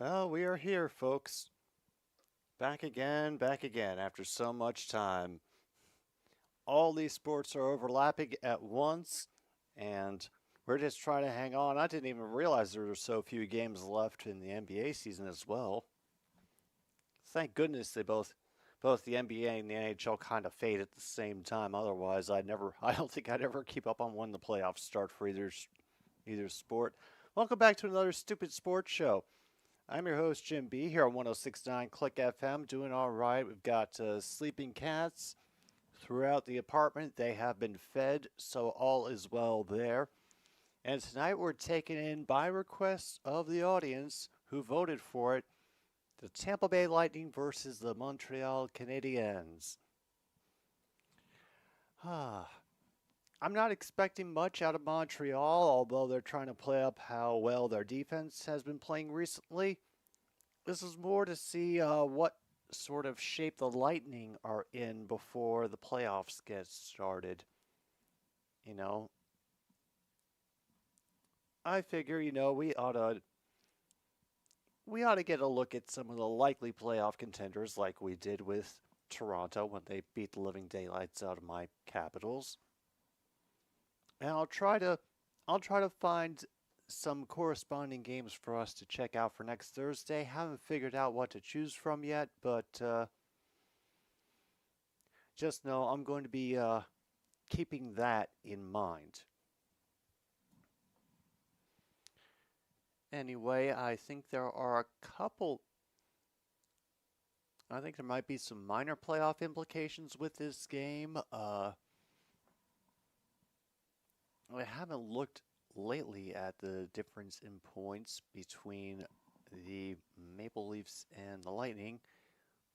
Well, we are here, folks. Back again after so much time. All these sports are overlapping at once, and we're just trying to hang on. I didn't even realize there were so few games left in the NBA season as well. Thank goodness both the NBA and the NHL kind of fade at the same time. Otherwise, I don't think I'd ever keep up on when the playoffs start for either sport. Welcome back to another stupid sports show. I'm your host, Jim B, here on 1069 Click FM, doing all right. We've got sleeping cats throughout the apartment. They have been fed, so all is well there. And tonight we're taking in, by request of the audience who voted for it, the Tampa Bay Lightning versus the Montreal Canadiens. I'm not expecting much out of Montreal, although they're trying to play up how well their defense has been playing recently. This is more to see what sort of shape the Lightning are in before the playoffs get started. You know, I figure, we ought to get a look at some of the likely playoff contenders like we did with Toronto when they beat the living daylights out of my Capitals. And I'll try to find some corresponding games for us to check out for next Thursday. Haven't figured out what to choose from yet, but just know I'm going to be keeping that in mind. Anyway, I think there might be some minor playoff implications with this game. I haven't looked lately at the difference in points between the Maple Leafs and the Lightning,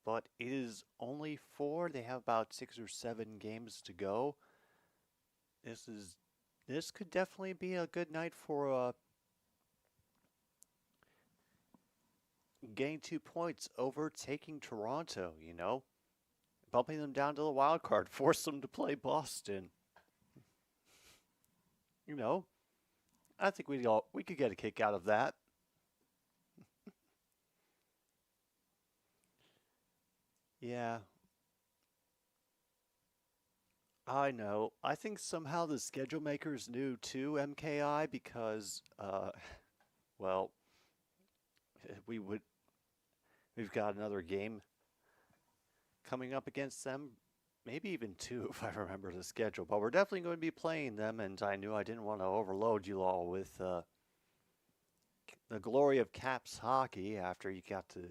but it is only four. They have about 6 or 7 games to go. This could definitely be a good night for getting 2 points over taking Toronto. Bumping them down to the wild card, force them to play Boston. You know, I think we could get a kick out of that. Yeah, I know. I think somehow the schedule makers knew too, MKI, because well, we would we've got another game coming up against them, maybe even two if I remember the schedule. But we're definitely going to be playing them, and I knew I didn't want to overload you all with the glory of Caps hockey after you got to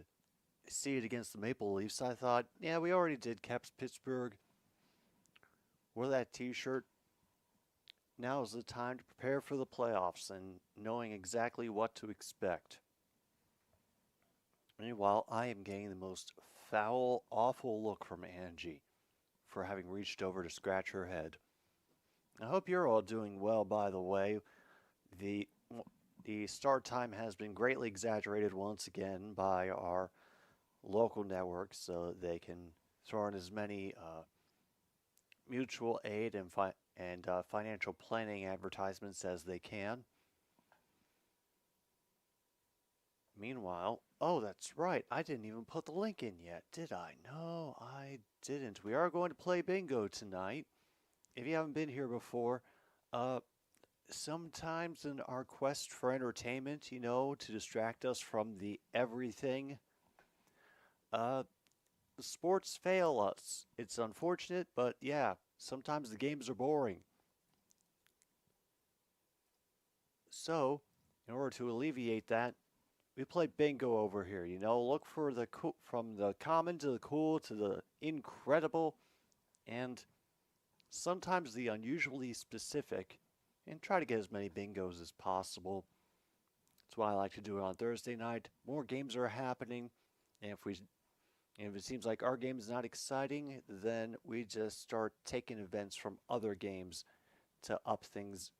see it against the Maple Leafs. I thought, yeah, we already did Caps Pittsburgh. Wear that T-shirt. Now is the time to prepare for the playoffs and knowing exactly what to expect. Meanwhile, I am getting the most foul, awful look from Angie for having reached over to scratch her head. I hope you're all doing well, by the way. The the start time has been greatly exaggerated once again by our local networks so they can throw in as many mutual aid and financial planning advertisements as they can. Meanwhile, oh, that's right, I didn't even put the link in yet, did I? No, I didn't. We are going to play bingo tonight. If you haven't been here before, uh, sometimes in our quest for entertainment, to distract us from the everything, uh, the sports fail us. It's unfortunate, but yeah, sometimes the games are boring. So, in order to alleviate that, we play bingo over here. Look for from the common to the cool to the incredible and sometimes the unusually specific, and try to get as many bingos as possible. That's why I like to do it on Thursday night. More games are happening, and if it seems like our game is not exciting, then we just start taking events from other games to up things.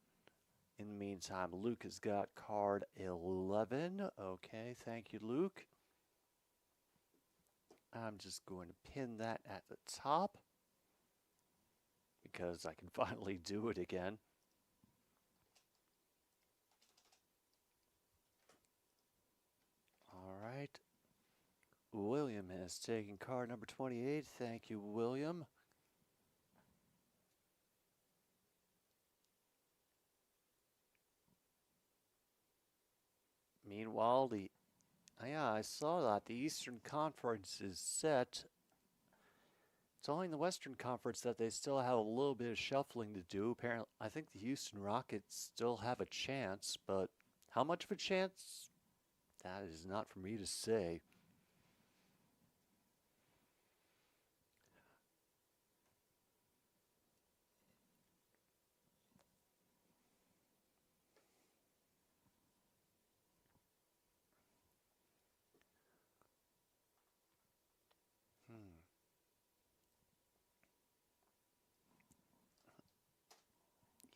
In the meantime, Luke has got card 11. Okay, thank you, Luke. I'm just going to pin that at the top because I can finally do it again. All William has taken card number 28. Thank you, William. Meanwhile, I saw that the Eastern Conference is set. It's only in the Western Conference that they still have a little bit of shuffling to do. Apparently, I think the Houston Rockets still have a chance, but how much of a chance? That is not for me to say.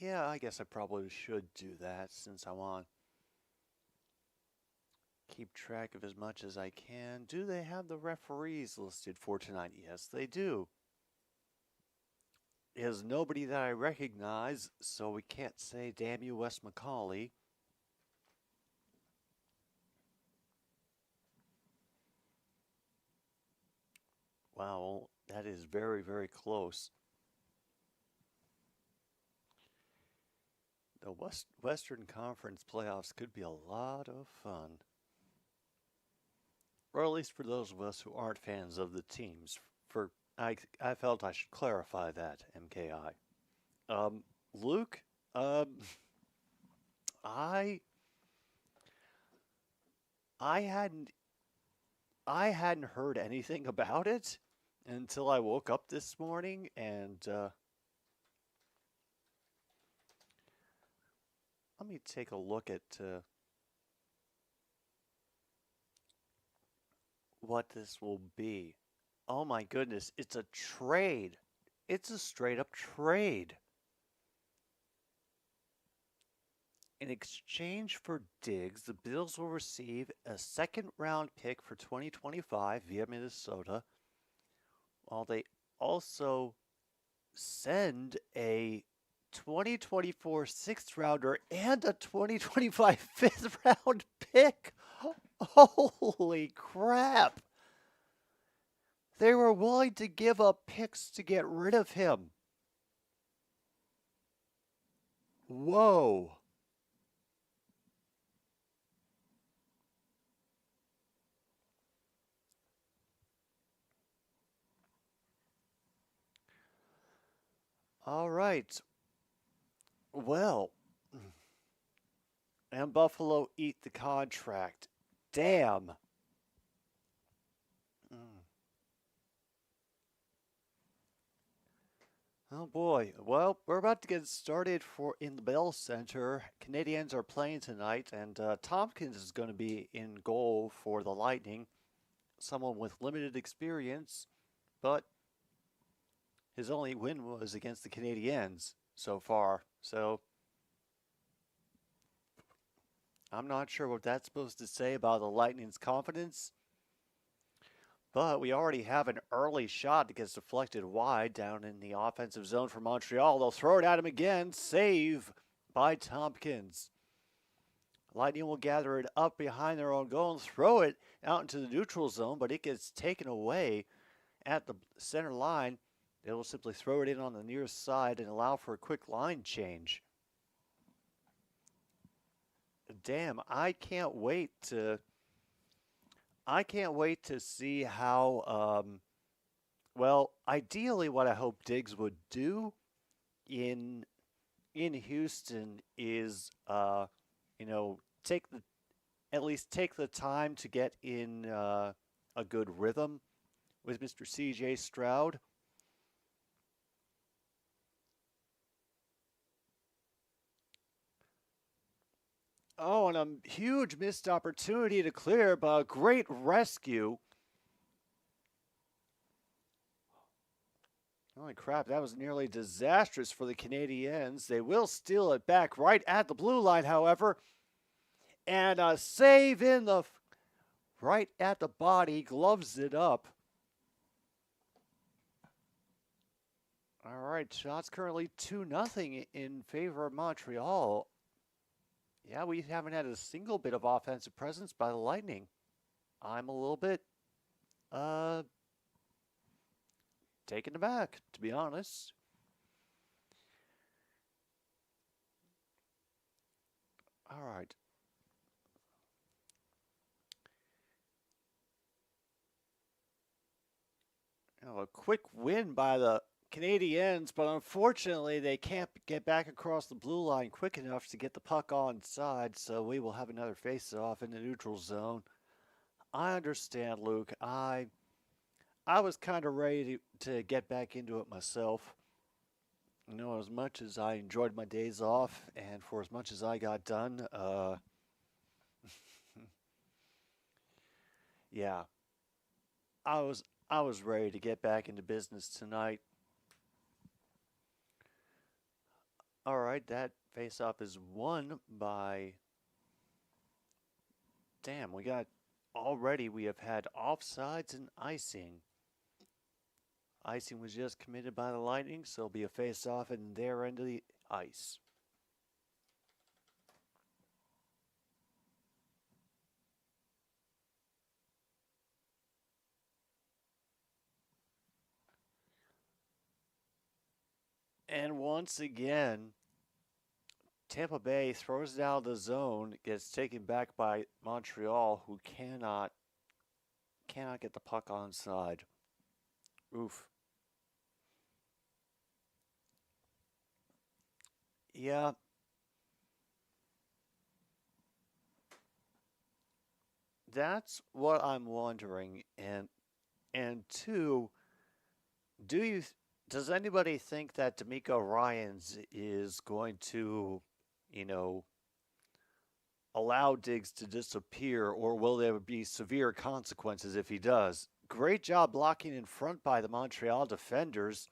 Yeah, I guess I probably should do that since I want to keep track of as much as I can. Do they have the referees listed for tonight? Yes, they do. There's nobody that I recognize, so we can't say damn you, Wes McCauley. Wow, that is very, very close. The Western Conference playoffs could be a lot of fun. Or at least for those of us who aren't fans of the teams. I felt I should clarify that, MKI. Luke, I hadn't heard anything about it until I woke up this morning, and let me take a look at what this will be. Oh my goodness, it's a trade. It's a straight up trade. In exchange for Diggs, the Bills will receive a second-round pick for 2025 via Minnesota, while they also send a 2024 sixth-rounder and a 2025 fifth-round pick. Holy crap! They were willing to give up picks to get rid of him. Whoa. All right. Well, and Buffalo eat the contract. Damn. Oh boy. Well, we're about to get started in the Bell Center. Canadiens are playing tonight, and Tompkins is going to be in goal for the Lightning. Someone with limited experience, but his only win was against the Canadiens so far. So I'm not sure what that's supposed to say about the Lightning's confidence. But we already have an early shot that gets deflected wide down in the offensive zone for Montreal. They'll throw it at him again. Save by Tompkins. Lightning will gather it up behind their own goal and throw it out into the neutral zone, but it gets taken away at the center line. They will simply throw it in on the near side and allow for a quick line change. Damn, I can't wait to see how, well, ideally what I hope Diggs would do in Houston is, at least take the time to get in a good rhythm with Mr. C.J. Stroud. Oh, and a huge missed opportunity to clear, but a great rescue. Holy crap, that was nearly disastrous for the Canadiens. They will steal it back right at the blue line, however. And a save in the right at the body, gloves it up. All right, shots currently 2-0 in favor of Montreal. Yeah, we haven't had a single bit of offensive presence by the Lightning. I'm a little bit Uh, taken aback, to be honest. All right. A quick win by the Canadiens, but unfortunately they can't get back across the blue line quick enough to get the puck onside, so we will have another face-off in the neutral zone. I understand, Luke. I was kind of ready to get back into it myself. As much as I enjoyed my days off, and for as much as I got done, yeah, I was ready to get back into business tonight. All right, that face-off is won by. Damn, we have had offsides and icing. Icing was just committed by the Lightning, so it'll be a face-off in their end of the ice. And once again, Tampa Bay throws it out of the zone, gets taken back by Montreal, who cannot get the puck onside. Oof. Yeah, that's what I'm wondering. And two, do you does anybody think that D'Amico Ryans is going to, you know, allow Diggs to disappear, or will there be severe consequences if he does? Great job blocking in front by the Montreal defenders,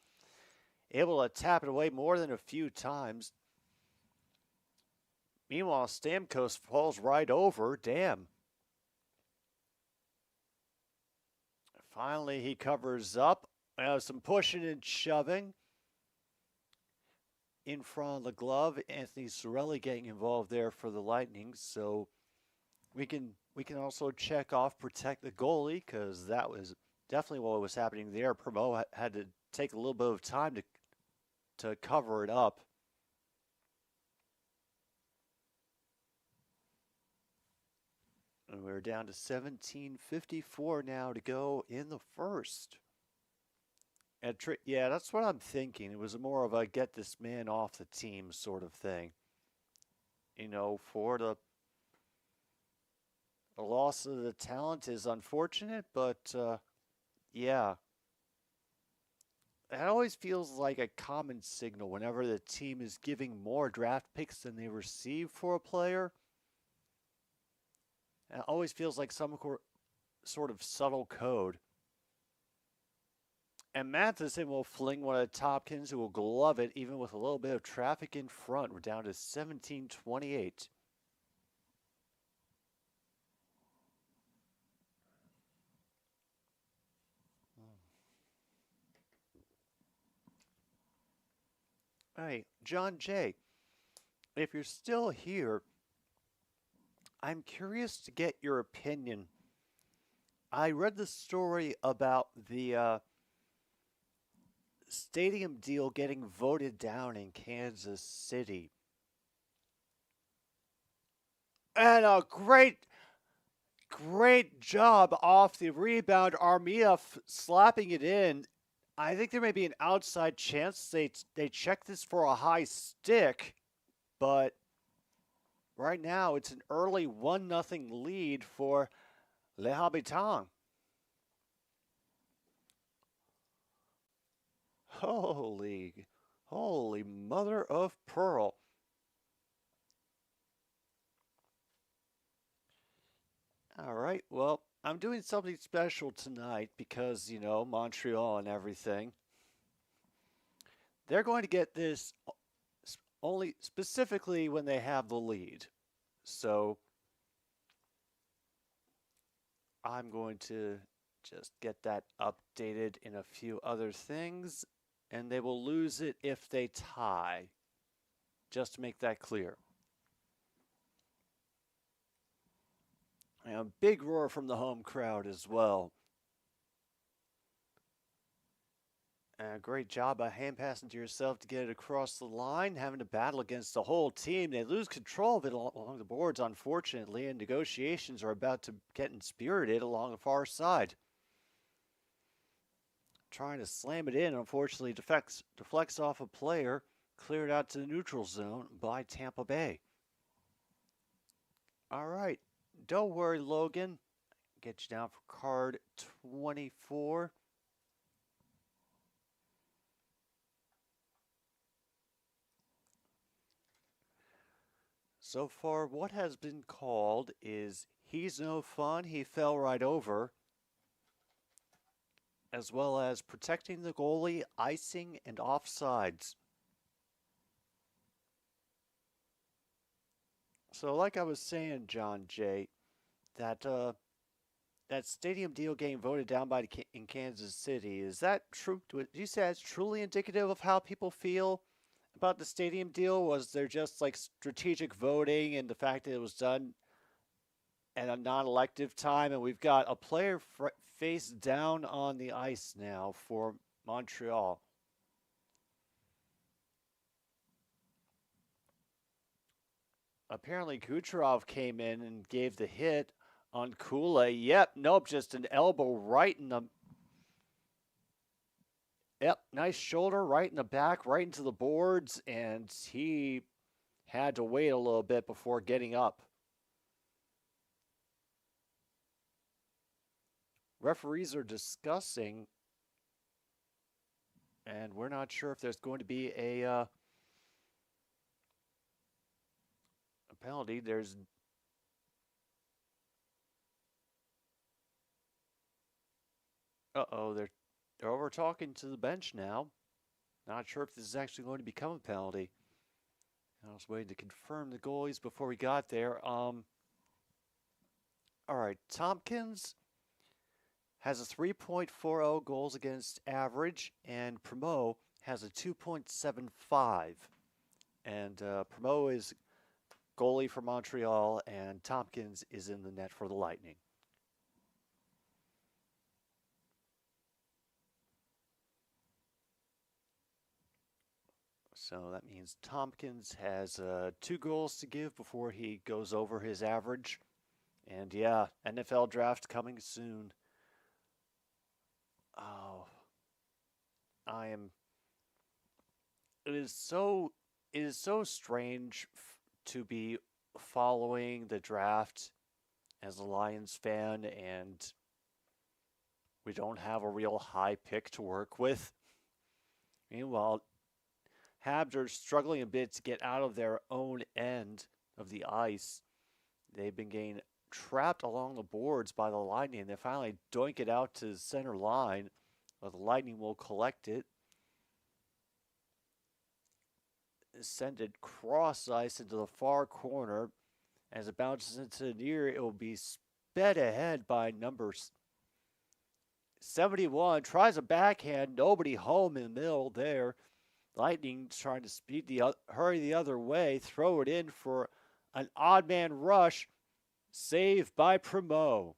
able to tap it away more than a few times. Meanwhile, Stamkos falls right over. Damn. Finally, he covers up. Some pushing and shoving in front of the glove. Anthony Cirelli getting involved there for the Lightning. So we can also check off protect the goalie, because that was definitely what was happening there. Promo had to take a little bit of time to cover it up. And we're down to 17:54 now to go in the first. And yeah, that's what I'm thinking. It was more of a get this man off the team sort of thing. For the loss of the talent is unfortunate, but yeah, it always feels like a common signal whenever the team is giving more draft picks than they receive for a player. It always feels like some sort of subtle code. And Matheson will fling one at Tompkins, who will glove it even with a little bit of traffic in front. We're down to 17:28. Hey, John Jay, if you're still here, I'm curious to get your opinion. I read the story about the stadium deal getting voted down in Kansas City. And a great job off the rebound. Armia slapping it in. I think there may be an outside chance they check this for a high stick, but right now it's an early 1-0 lead for Les Habitants. Holy mother of pearl. All right, well, I'm doing something special tonight because, Montreal and everything. They're going to get this only specifically when they have the lead. So I'm going to just get that updated in a few other things, and they will lose it if they tie. Just to make that clear. And a big roar from the home crowd as well. Great job by hand passing to yourself to get it across the line, having to battle against the whole team. They lose control of it along the boards, unfortunately, and negotiations are about to get inspirited along the far side. Trying to slam it in, unfortunately, deflects off a player, cleared out to the neutral zone by Tampa Bay. All right, don't worry, Logan. Get you down for card 24. So far, what has been called is he's no fun, he fell right over, as well as protecting the goalie, icing, and offsides. So like I was saying, John Jay, that that stadium deal getting voted down in Kansas City, is that true? Do you say that's truly indicative of how people feel about the stadium deal? Was there just like strategic voting and the fact that it was done at a non-elective time, and we've got a player face down on the ice now for Montreal? Apparently Kucherov came in and gave the hit on Kula. Yep, nope, just an elbow right in the... Yep, nice shoulder right in the back, right into the boards, and he had to wait a little bit before getting up. Referees are discussing, and we're not sure if there's going to be a penalty. There's... Uh-oh, they're over talking to the bench now. Not sure if this is actually going to become a penalty. I was waiting to confirm the goalies before we got there. All right, Tompkins has a 3.40 goals against average, and Primo has a 2.75. And Primo is goalie for Montreal, and Tompkins is in the net for the Lightning. So that means Tompkins has 2 goals to give before he goes over his average. And yeah, NFL draft coming soon. Oh, it is so strange to be following the draft as a Lions fan, and we don't have a real high pick to work with. Meanwhile, Habs are struggling a bit to get out of their own end of the ice. They've been getting trapped along the boards by the Lightning. They finally doink it out to the center line, but the Lightning will collect it, send it cross ice into the far corner. As it bounces into the near, it will be sped ahead by number 71. Tries a backhand, nobody home in the middle there. Lightning trying to hurry the other way, throw it in for an odd man rush. Saved by Primo.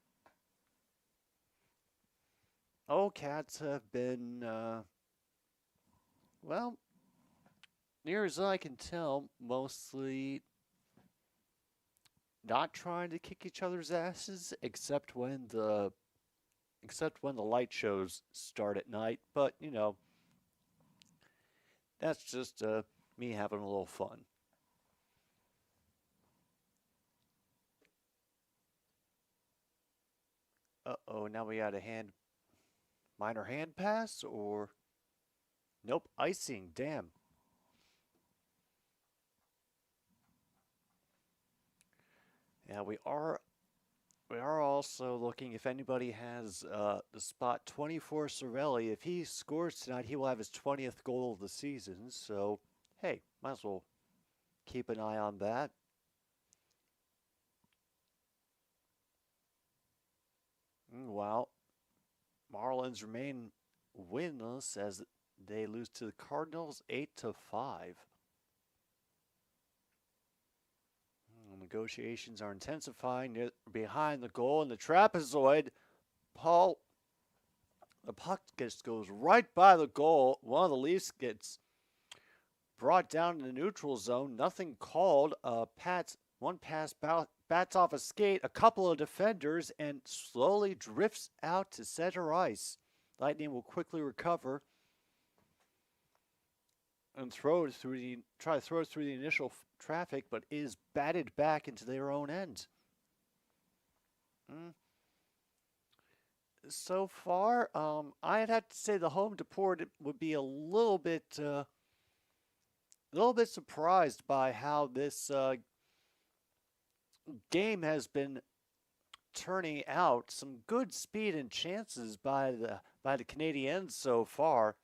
Oh, Cats have been, well, near as I can tell, mostly not trying to kick each other's asses, except when the light shows start at night. But you know, that's just me having a little fun. Uh-oh, now we got a minor hand pass, or nope, icing. Damn. Yeah, we are also looking if anybody has the spot 24 Cervelli. If he scores tonight, he will have his 20th goal of the season. So, hey, might as well keep an eye on that. Meanwhile, Marlins remain winless as they lose to the Cardinals 8-5. Negotiations are intensifying behind the goal, and the trapezoid. Paul The puck just goes right by the goal. One of the Leafs gets brought down in the neutral zone. Nothing called. One pass bats off a skate, a couple of defenders, and slowly drifts out to center ice. Lightning will quickly recover and try to throw it through the initial traffic, but is batted back into their own end. So far, I'd have to say the home deport would be a little bit surprised by how this game has been turning out. Some good speed and chances by the Canadiens so far.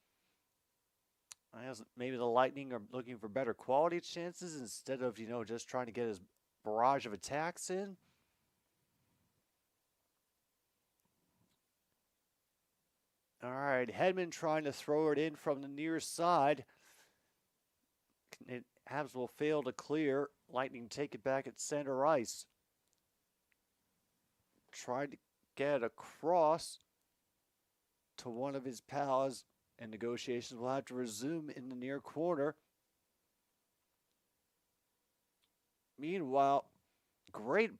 I guess maybe the Lightning are looking for better quality chances instead of just trying to get his barrage of attacks in. All right, Hedman trying to throw it in from the near side. Habs will fail to clear. Lightning take it back at center ice. Tried to get across to one of his pals, and negotiations will have to resume in the near corner. Meanwhile, great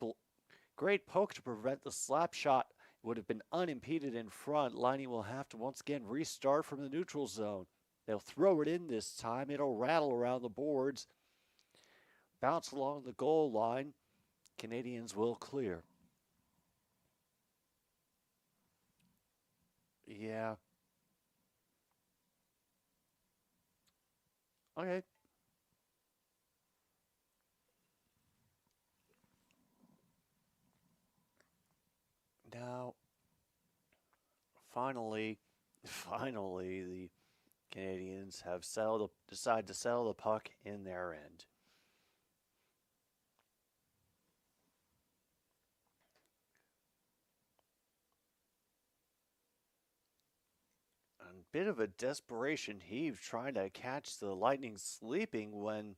poke to prevent the slap shot. Would have been unimpeded in front. Lightning will have to once again restart from the neutral zone. They'll throw it in this time. It'll rattle around the boards. Bounce along the goal line. Canadiens will clear. Yeah. Okay. Now, finally, the Canadiens have decided to settle the puck in their end. A bit of a desperation heave trying to catch the Lightning sleeping when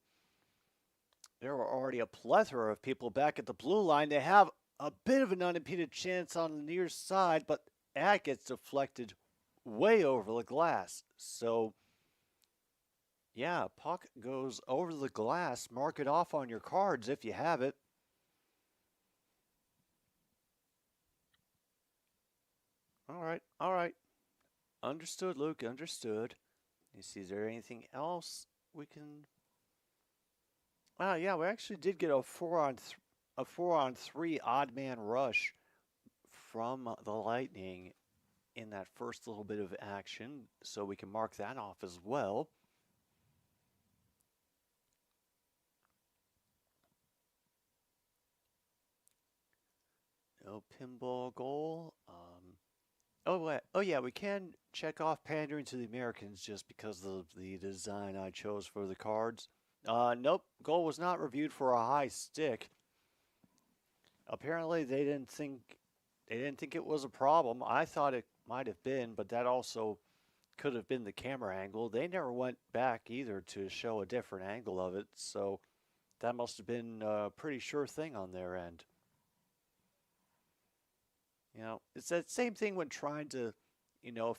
there were already a plethora of people back at the blue line. They have a bit of an unimpeded chance on the near side, but that gets deflected way over the glass. So, yeah, puck goes over the glass. Mark it off on your cards if you have it. All right. Understood, Luke, understood. You see, is there anything else we can... yeah, we actually did get a 4-on-3 odd man rush from the Lightning in that first little bit of action, so we can mark that off as well. No pinball goal. Oh yeah, we can check off pandering to the Americans just because of the design I chose for the cards. Nope, goal was not reviewed for a high stick. Apparently, they didn't think it was a problem. I thought it might have been, but that also could have been the camera angle. They never went back either to show a different angle of it, so that must have been a pretty sure thing on their end. It's that same thing when trying to,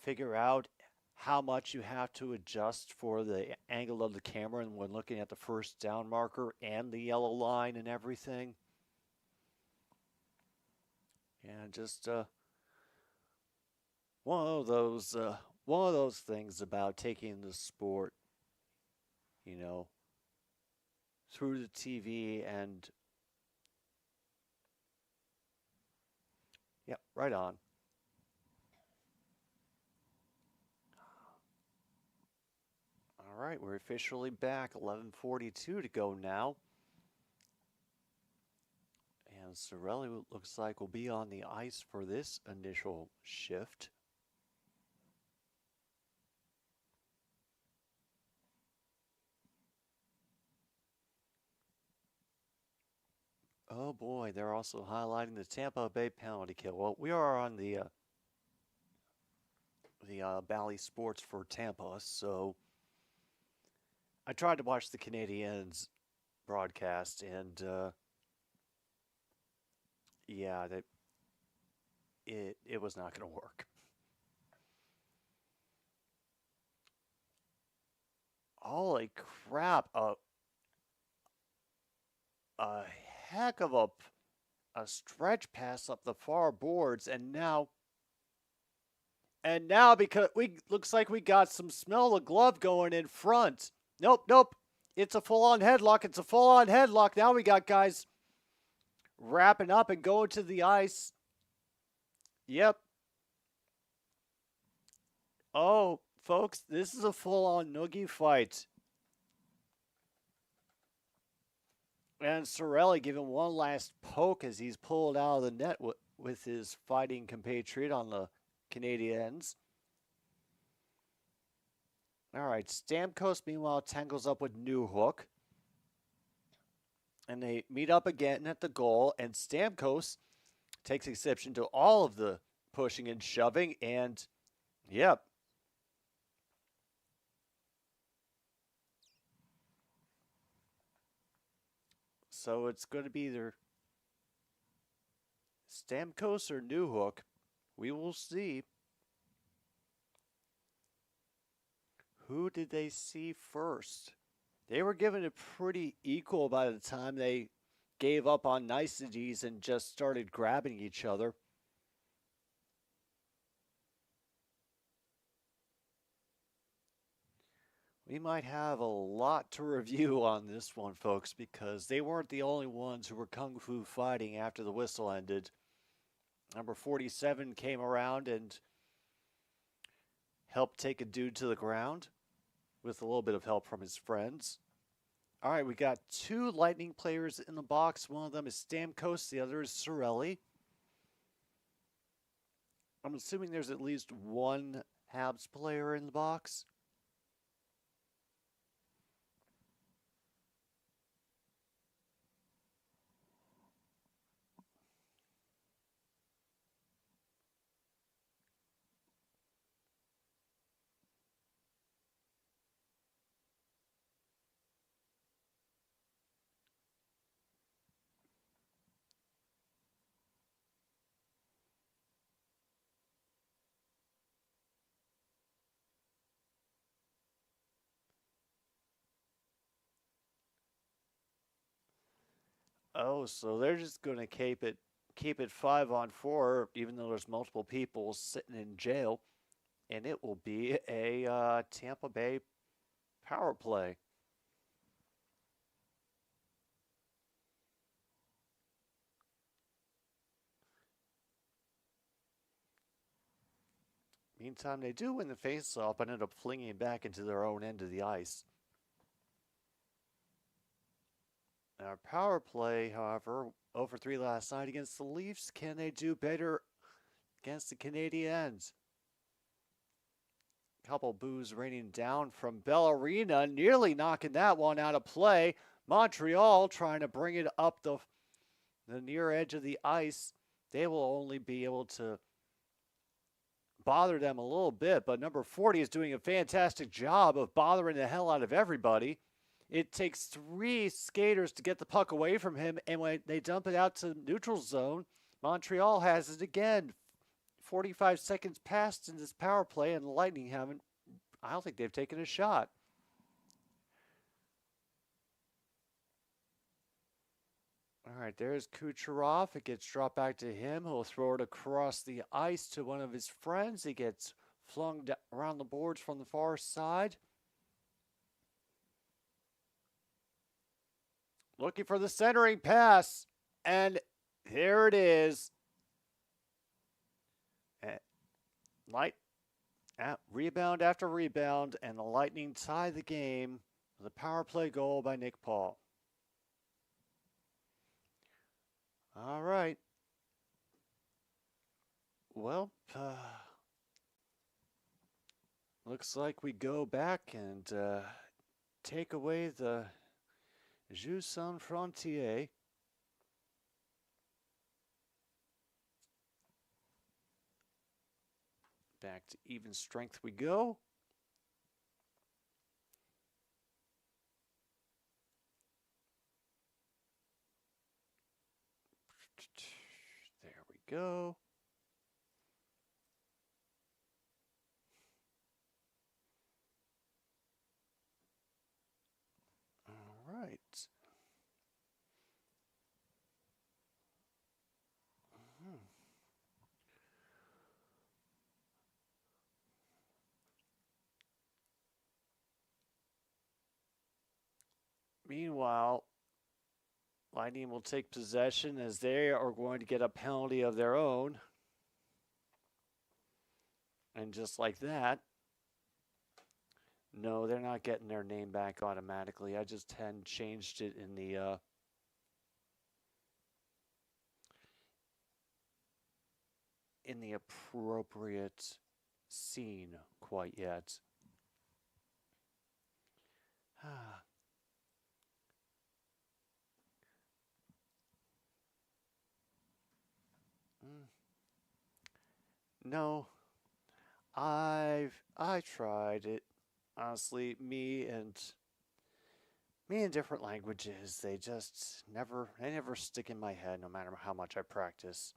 figure out how much you have to adjust for the angle of the camera and when looking at the first down marker and the yellow line and everything. Yeah, just one of those things about taking the sport, through the TV and yeah, right on. All right, we're officially back. 11:42 to go now. And Sorelli looks like will be on the ice for this initial shift. Oh boy, they're also highlighting the Tampa Bay penalty kill. Well, we are on the Bally Sports for Tampa, so I tried to watch the Canadiens broadcast, and yeah, it was not going to work. Holy crap. A heck of a stretch pass up the far boards, and now because we looks like we got some smell of glove going in front. Nope. It's a full-on headlock. It's a full-on headlock. Now we got guys wrapping up and going to the ice. Yep. Oh, folks, this is a full-on noogie fight. And Sorelli giving one last poke as he's pulled out of the net with his fighting compatriot on the Canadiens. All right, Stamkos, meanwhile, tangles up with Newhook. And they meet up again at the goal, and Stamkos takes exception to all of the pushing and shoving, and yep. So it's going to be either Stamkos or Newhook. We will see. Who did they see first? They were given it pretty equal by the time they gave up on niceties and just started grabbing each other. We might have a lot to review on this one, folks, because they weren't the only ones who were kung fu fighting after the whistle ended. Number 47 came around and helped take a dude to the ground with a little bit of help from his friends. All right, we got two Lightning players in the box. One of them is Stamkos, the other is Sorelli. I'm assuming there's at least one Habs player in the box. Oh, so they're just going to keep it 5-on-4, even though there's multiple people sitting in jail, and it will be a Tampa Bay power play. Meantime, they do win the faceoff and end up flinging it back into their own end of the ice. Our power play, however, over 3 last night against the Leafs. Can they do better against the Canadiens? Couple boos raining down from Bellarina, nearly knocking that one out of play. Montreal trying to bring it up the near edge of the ice. They will only be able to bother them a little bit, but number 40 is doing a fantastic job of bothering the hell out of everybody. It takes 3 skaters to get the puck away from him, and when they dump it out to neutral zone, Montreal has it again. 45 seconds passed in this power play, and the Lightning I don't think they've taken a shot. All right, there's Kucherov. It gets dropped back to him. He'll throw it across the ice to one of his friends. He gets flung around the boards from the far side. Looking for the centering pass, and there it is. Rebound after rebound, and the Lightning tie the game with a power play goal by Nick Paul. All right. Well, looks like we go back and take away the Jeu Sans Frontier. Back to even strength we go. There we go. right. Hmm. Meanwhile, Lightning will take possession as they are going to get a penalty of their own. And just like that, no, they're not getting their name back automatically. I just hadn't changed it in the appropriate scene quite yet. No, I tried it. Honestly, me in different languages, they never stick in my head no matter how much I practice.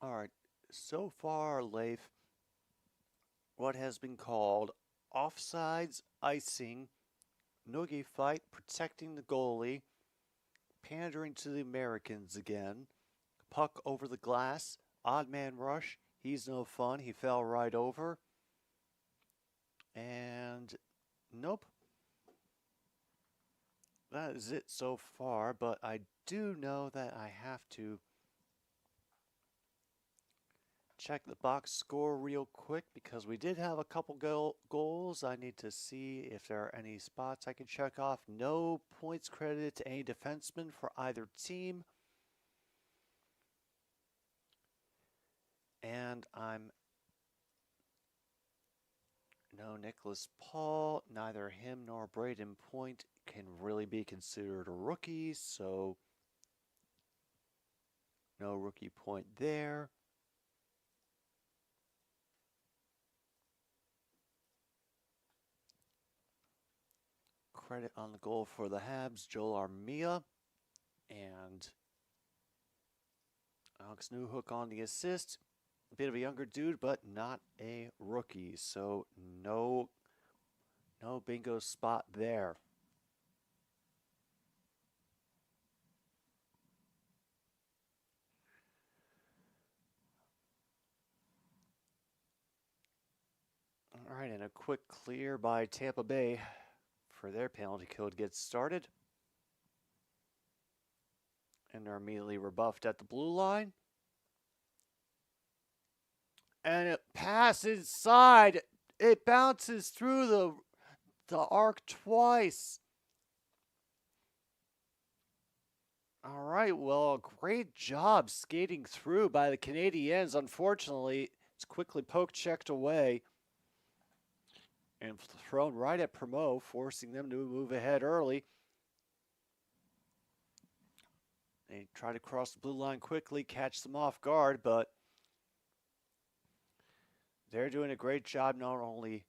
All right. So far, Leif, what has been called offsides, icing, noogie fight, protecting the goalie, pandering to the Americans again, puck over the glass, odd man rush. He's no fun. He fell right over. And nope. That is it so far, but I do know that I have to check the box score real quick because we did have a couple goals. I need to see if there are any spots I can check off. No points credited to any defenseman for either team. And no Nicholas Paul, neither him nor Braden Point can really be considered a rookie, so no rookie point there. Credit on the goal for the Habs, Joel Armia, and Alex Newhook on the assist. A bit of a younger dude, but not a rookie, so no bingo spot there. All right, and a quick clear by Tampa Bay for their penalty kill to get started. And they're immediately rebuffed at the blue line. And it passes inside. It bounces through the arc twice. All right, well, great job skating through by the Canadiens. Unfortunately, it's quickly poke checked away and thrown right at Primo, forcing them to move ahead early. They try to cross the blue line quickly, catch them off guard, but they're doing a great job not only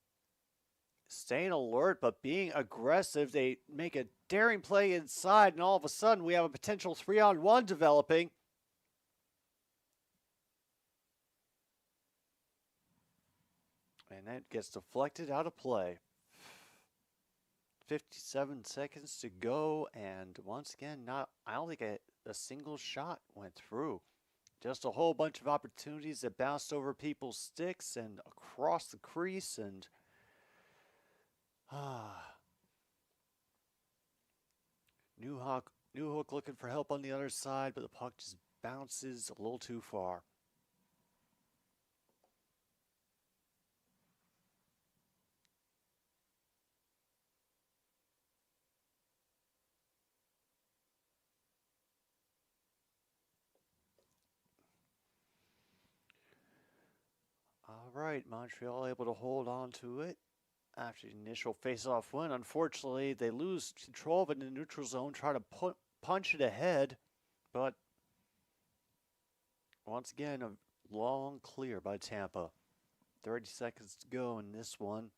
staying alert, but being aggressive. They make a daring play inside, and all of a sudden we have a potential 3-on-1 developing. And that gets deflected out of play. 57 seconds to go, and once again, I don't think a single shot went through. Just a whole bunch of opportunities that bounced over people's sticks and across the crease, and Newhook looking for help on the other side, but the puck just bounces a little too far. All right, Montreal able to hold on to it after the initial face-off win. Unfortunately, they lose control of it in the neutral zone, try to punch it ahead, but once again, a long clear by Tampa. 30 seconds to go in this one.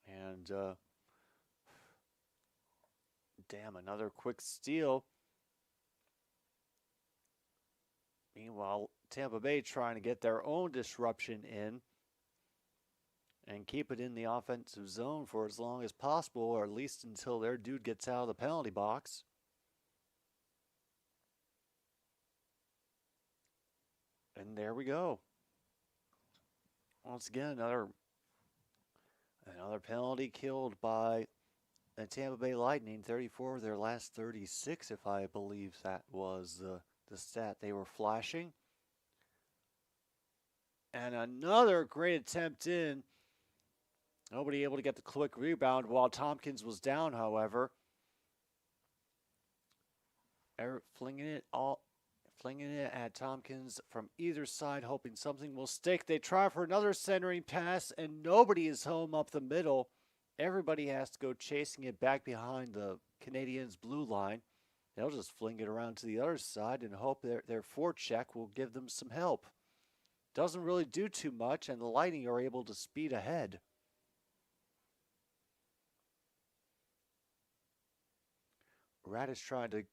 And, damn, another quick steal. Meanwhile, Tampa Bay trying to get their own disruption in and keep it in the offensive zone for as long as possible, or at least until their dude gets out of the penalty box. And there we go. Once again, another penalty killed by the Tampa Bay Lightning. 34 of their last 36, if I believe that was the stat they were flashing. And another great attempt in. Nobody able to get the quick rebound while Tompkins was down, however. Flinging it at Tompkins from either side, hoping something will stick. They try for another centering pass, and nobody is home up the middle. Everybody has to go chasing it back behind the Canadiens' blue line. They'll just fling it around to the other side and hope their forecheck will give them some help. Doesn't really do too much, and the Lightning are able to speed ahead. Radish trying to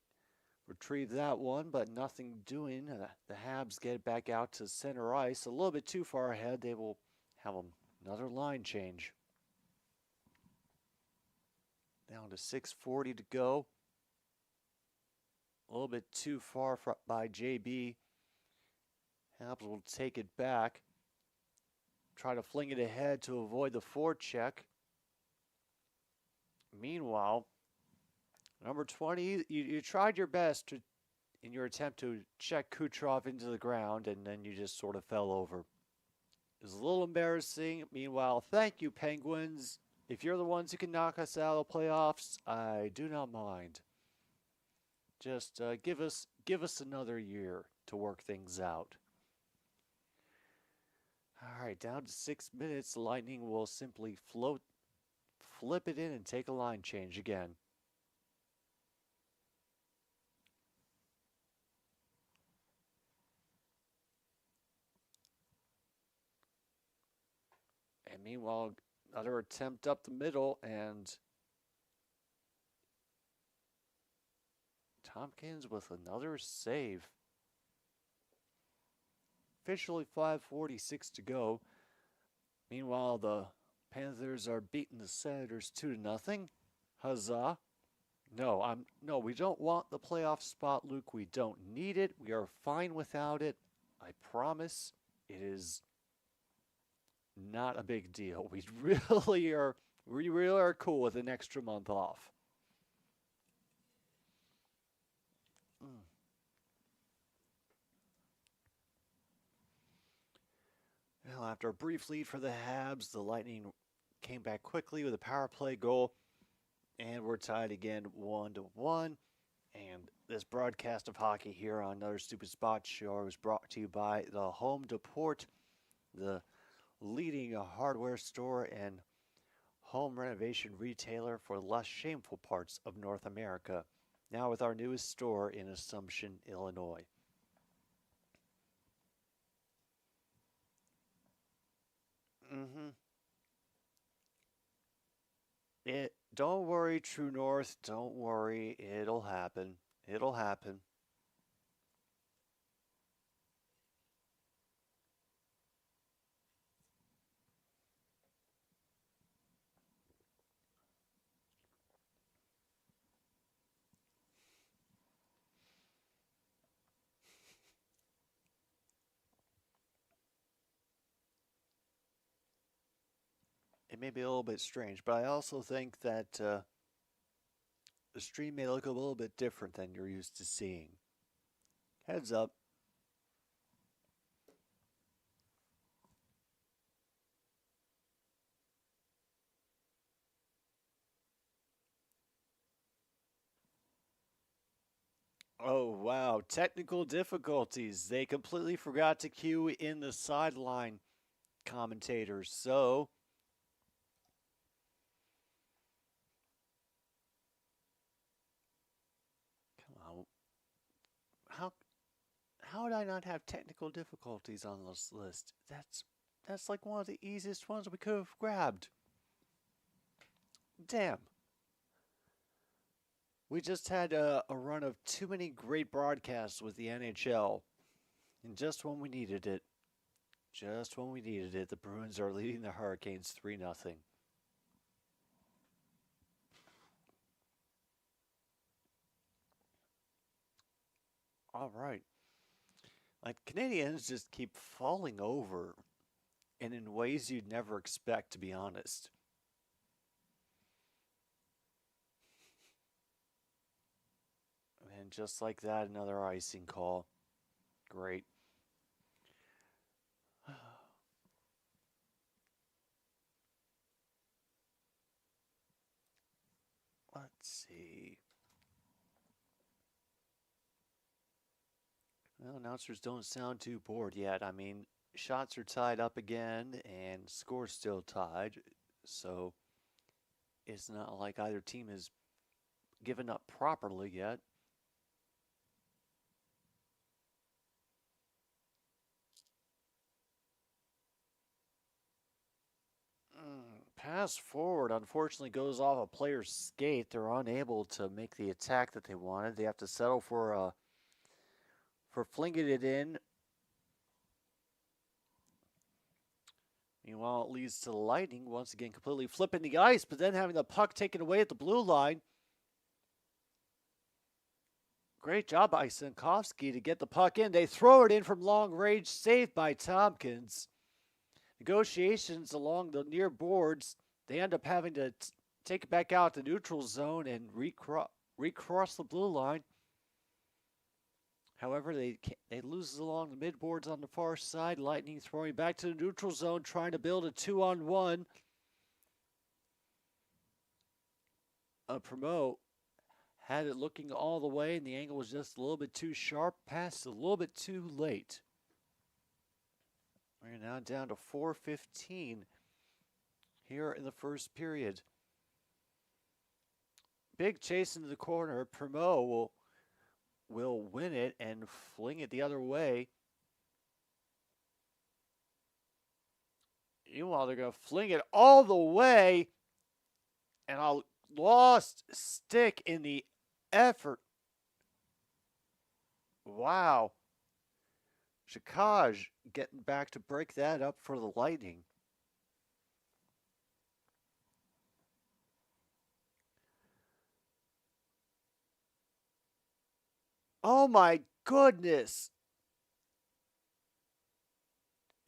retrieve that one, but nothing doing. The Habs get it back out to center ice. A little bit too far ahead. They will have another line change. Down to 6:40 to go. A little bit too far by JB. Habs will take it back. Try to fling it ahead to avoid the forecheck. Meanwhile, number 20, you tried your best in your attempt to check Kucherov into the ground, and then you just sort of fell over. It was a little embarrassing. Meanwhile, thank you, Penguins. If you're the ones who can knock us out of the playoffs, I do not mind. Just give us another year to work things out. All right, down to 6 minutes. The Lightning will simply flip it in and take a line change again. And meanwhile, another attempt up the middle, and Tompkins with another save. Officially 5:46 to go. Meanwhile, the Panthers are beating the Senators 2-0. Huzzah. No, we don't want the playoff spot, Luke. We don't need it. We are fine without it. I promise. It is not a big deal. We really are cool with an extra month off. Well, after a brief lead for the Habs, the Lightning came back quickly with a power play goal, and we're tied again 1-1. And this broadcast of hockey here on Another Stupid Spot Show was brought to you by the Home Depot, the leading hardware store and home renovation retailer for less shameful parts of North America. Now with our newest store in Assumption, Illinois. Don't worry, True North. Don't worry. It'll happen. It'll happen. It may be a little bit strange, but I also think that the stream may look a little bit different than you're used to seeing. Heads up. Oh, wow. Technical difficulties. They completely forgot to cue in the sideline commentators. So, come on. How would I not have technical difficulties on this list? That's like one of the easiest ones we could have grabbed. Damn. We just had a run of too many great broadcasts with the NHL. And just when we needed it, just when we needed it, the Bruins are leading the Hurricanes 3-0. All right. Like, Canadians just keep falling over, and in ways you'd never expect, to be honest. And just like that, another icing call. Great. Let's see. Well, announcers don't sound too bored yet. I mean, shots are tied up again, and scores still tied. So it's not like either team has given up properly yet. Pass forward, unfortunately, goes off a player's skate. They're unable to make the attack that they wanted. They have to settle for flinging it in. Meanwhile, it leads to the Lightning once again completely flipping the ice, but then having the puck taken away at the blue line. Great job by Sankovsky to get the puck in. They throw it in from long range, saved by Tompkins. Negotiations along the near boards. They end up having to take it back out to neutral zone and recross the blue line. However, they lose along the midboards on the far side. Lightning throwing back to the neutral zone, trying to build a 2-on-1. Promote had it looking all the way, and the angle was just a little bit too sharp, passed a little bit too late. We're now down to 4:15 here in the first period. Big chase into the corner. Promote will win it and fling it the other way. Meanwhile, they're going to fling it all the way, and a lost stick in the effort. Wow. Shikaj getting back to break that up for the Lightning. Oh my goodness.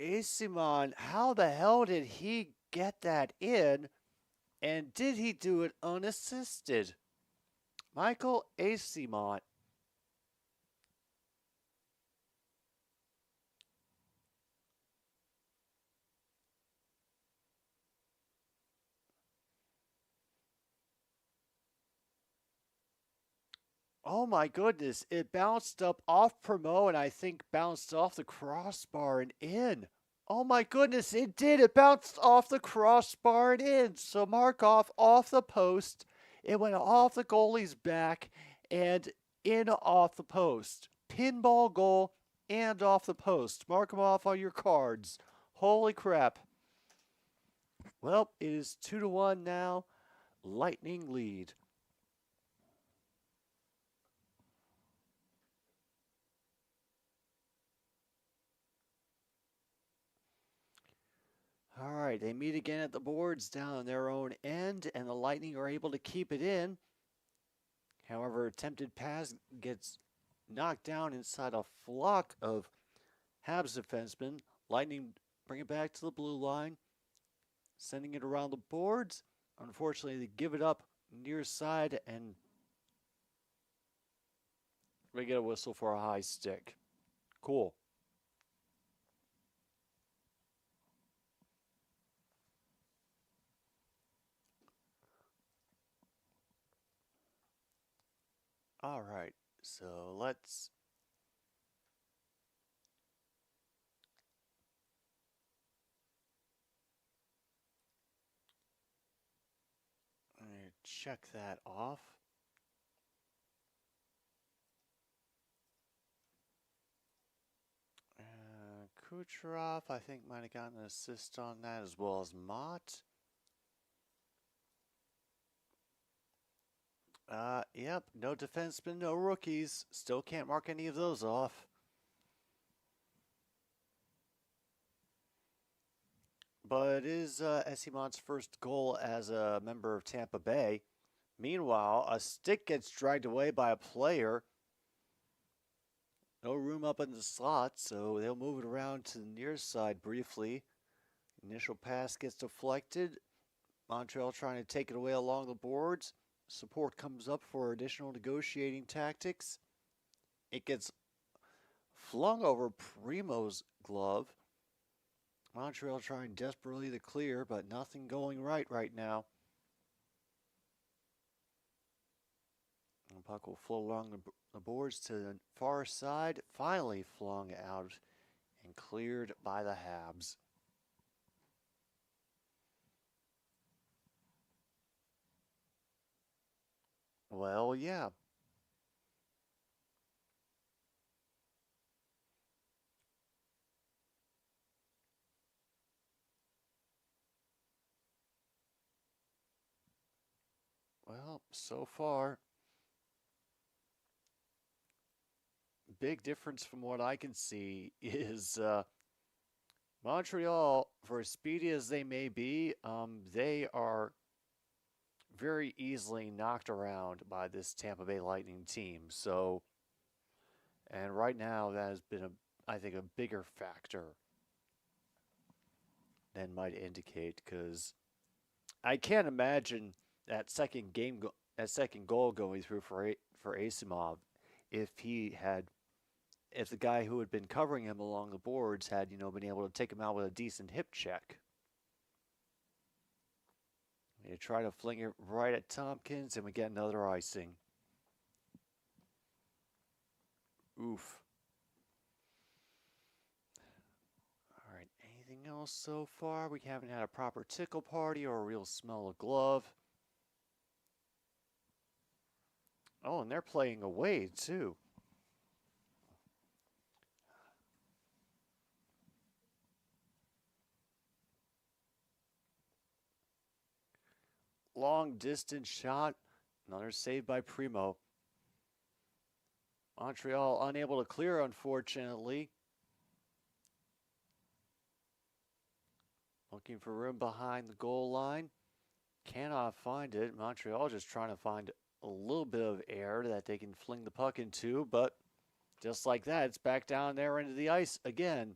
Asimon, how the hell did he get that in? And did he do it unassisted? Michael Asimon. Oh my goodness, it bounced up off Promo and I think bounced off the crossbar and in. Oh my goodness, it did. It bounced off the crossbar and in. So Markov off the post. It went off the goalie's back and in off the post. Pinball goal and off the post. Mark them off on your cards. Holy crap. Well, it is 2-1 now. Lightning lead. All right, they meet again at the boards down on their own end, and the Lightning are able to keep it in. However, attempted pass gets knocked down inside a flock of Habs defensemen. Lightning bring it back to the blue line, sending it around the boards. Unfortunately, they give it up near side, and we get a whistle for a high stick. Cool. All right, so let's check that off. Kucherov, I think, might have gotten an assist on that, as well as Mott. Yep, no defensemen, no rookies. Still can't mark any of those off. But it is Esimon's first goal as a member of Tampa Bay. Meanwhile, a stick gets dragged away by a player. No room up in the slot, so they'll move it around to the near side briefly. Initial pass gets deflected. Montreal trying to take it away along the boards. Support comes up for additional negotiating tactics. It gets flung over Primo's glove. Montreal trying desperately to clear, but nothing going right now. The puck will flow along the boards to the far side, finally flung out and cleared by the Habs. Well, yeah. Well, so far, big difference from what I can see is Montreal, for as speedy as they may be, they are very easily knocked around by this Tampa Bay Lightning team. So, and right now that has been, I think, a bigger factor than might indicate, because I can't imagine that second goal going through for Asimov if the guy who had been covering him along the boards had, been able to take him out with a decent hip check. You try to fling it right at Tompkins, and we get another icing. Oof. All right, anything else so far? We haven't had a proper tickle party or a real smell of glove. Oh, and they're playing away, too. Long distance shot. Another save by Primo. Montreal unable to clear, unfortunately. Looking for room behind the goal line. Cannot find it. Montreal just trying to find a little bit of air that they can fling the puck into, but just like that, it's back down there into the ice again.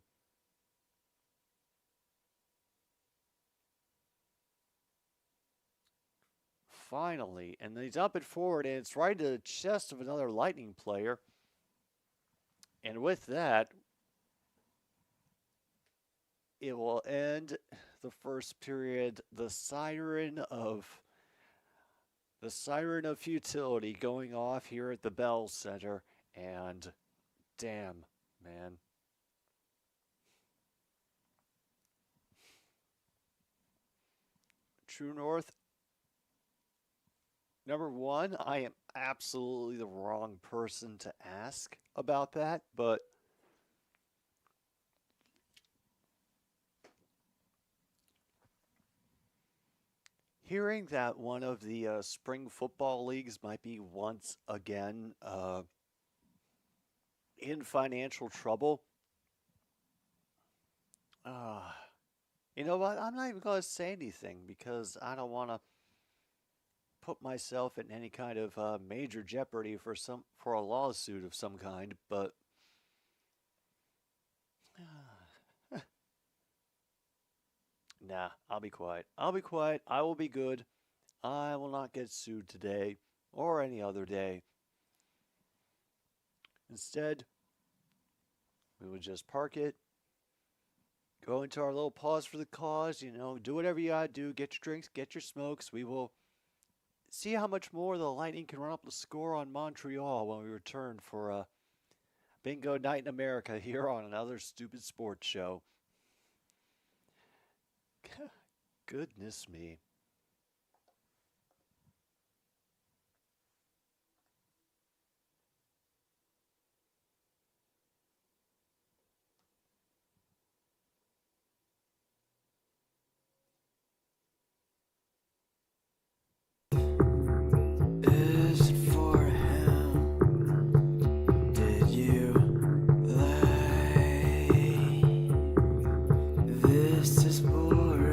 Finally, and they dump it forward, and it's right to the chest of another Lightning player. And with that, it will end the first period. The siren of futility going off here at the Bell Center, and damn, man. True North. Number one, I am absolutely the wrong person to ask about that, but hearing that one of the spring football leagues might be once again in financial trouble, you know what? I'm not even going to say anything because I don't want to put myself in any kind of major jeopardy for a lawsuit of some kind, but nah, I'll be quiet. I'll be quiet. I will be good. I will not get sued today or any other day. Instead, we would just park it, go into our little pause for the cause, do whatever you gotta do, get your drinks, get your smokes. We will see how much more the Lightning can run up the score on Montreal when we return for a bingo night in America here on another stupid sports show. Goodness me. This is boring.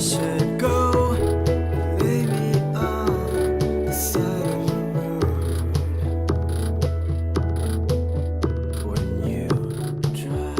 should go. Lay me on the side of the road when you drive.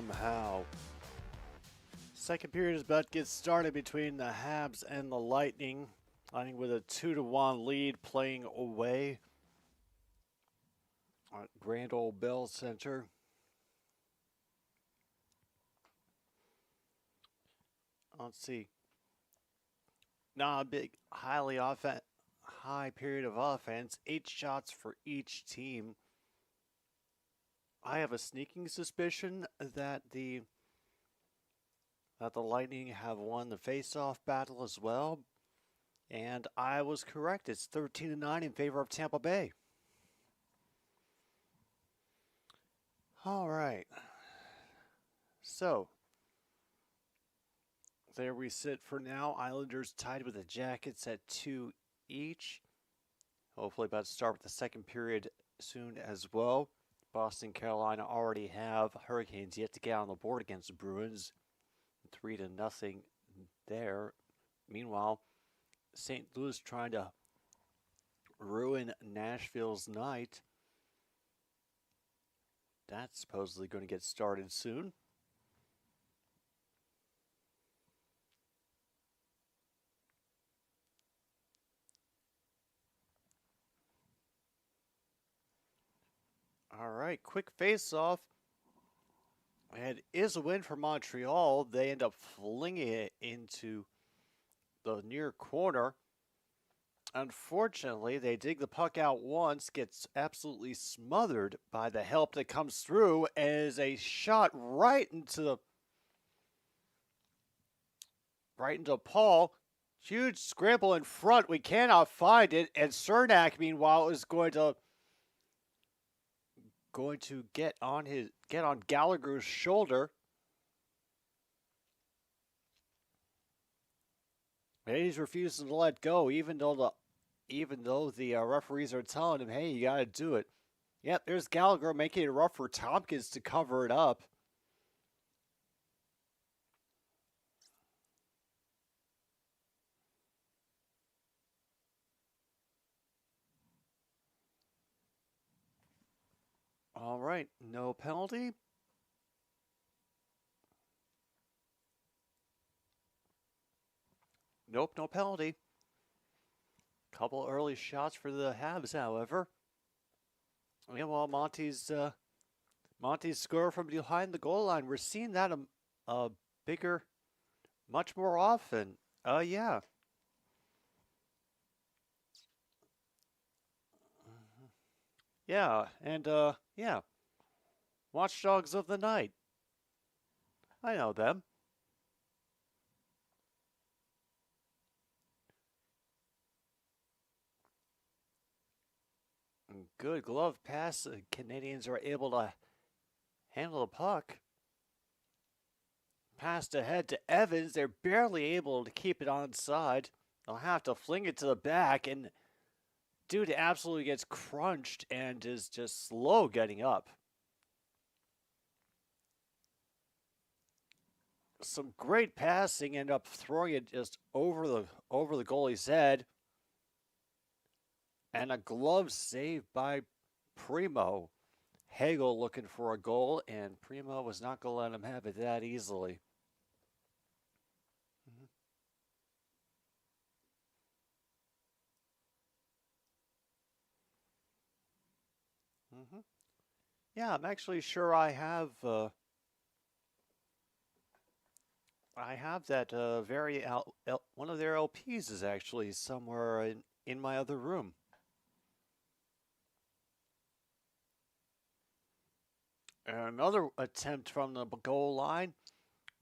somehow. Second period is about to get started between the Habs and the Lightning. Lightning with a 2-1 lead playing away at Grand Old Bell Center. Let's see. Not a big, high period of offense. 8 shots for each team. I have a sneaking suspicion that the Lightning have won the face-off battle as well. And I was correct. It's 13-9 in favor of Tampa Bay. All right. So, there we sit for now. Islanders tied with the Jackets at 2 each. Hopefully about to start with the second period soon as well. Boston, Carolina already have Hurricanes yet to get on the board against the Bruins. 3-0 there. Meanwhile, St. Louis trying to ruin Nashville's night. That's supposedly going to get started soon. All right, quick face-off. And is a win for Montreal. They end up flinging it into the near corner. Unfortunately, they dig the puck out once, gets absolutely smothered by the help that comes through, as a shot right into Paul. Huge scramble in front. We cannot find it, and Cernak, meanwhile, is going to get on Gallagher's shoulder. And he's refusing to let go, even though the referees are telling him, "Hey, you got to do it." Yep, there's Gallagher making it rough for Tompkins to cover it up. All right, no penalty. Nope, no penalty. Couple early shots for the Habs, however. Yeah, well, Monty's score from behind the goal line. We're seeing that much more often. Yeah. Yeah, and yeah. Watchdogs of the Night. I know them. Good glove pass. The Canadiens are able to handle the puck. Passed ahead to Evans. They're barely able to keep it onside. They'll have to fling it to the back, and dude absolutely gets crunched and is just slow getting up. Some great passing, end up throwing it just over the goalie's head. And a glove save by Primo. Hagel looking for a goal, and Primo was not going to let him have it that easily. Yeah, I'm actually sure I have that one of their LPs is actually somewhere in my other room. Another attempt from the goal line.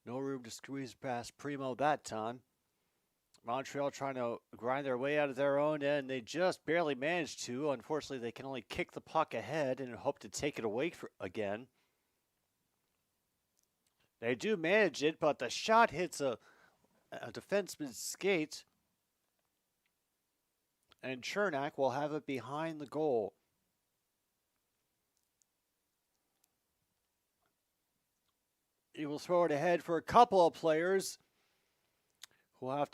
No room to squeeze past Primo that time. Montreal trying to grind their way out of their own end. They just barely managed to. Unfortunately, they can only kick the puck ahead and hope to take it away again. They do manage it, but the shot hits a defenseman's skate. And Cernak will have it behind the goal. He will throw it ahead for a couple of players who will have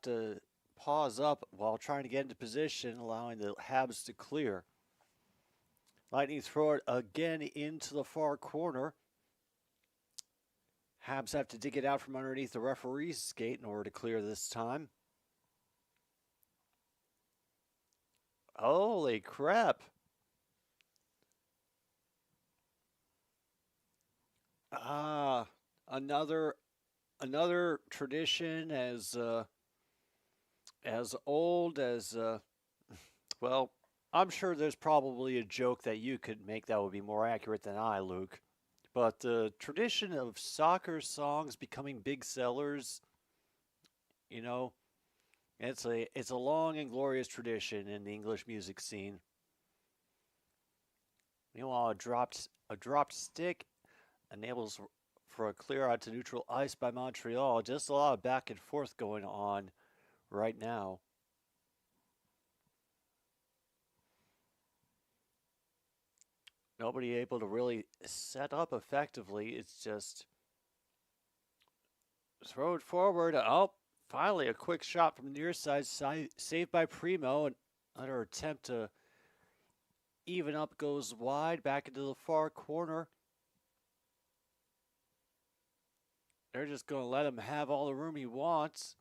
to pause up while trying to get into position, allowing the Habs to clear. Lightning throw it again into the far corner. Habs have to dig it out from underneath the referee's skate in order to clear this time. Holy crap. Another tradition as old as well, I'm sure there's probably a joke that you could make that would be more accurate than I, Luke. But the tradition of soccer songs becoming big sellers, you know, it's a long and glorious tradition in the English music scene. Meanwhile, a dropped stick enables for a clear out to neutral ice by Montreal. Just a lot of back and forth going on right now. Nobody able to really set up effectively. It's just throw it forward. Oh, finally a quick shot from the near side, saved by Primo. Another attempt to even up goes wide, back into the far corner. They're just going to let him have all the room he wants.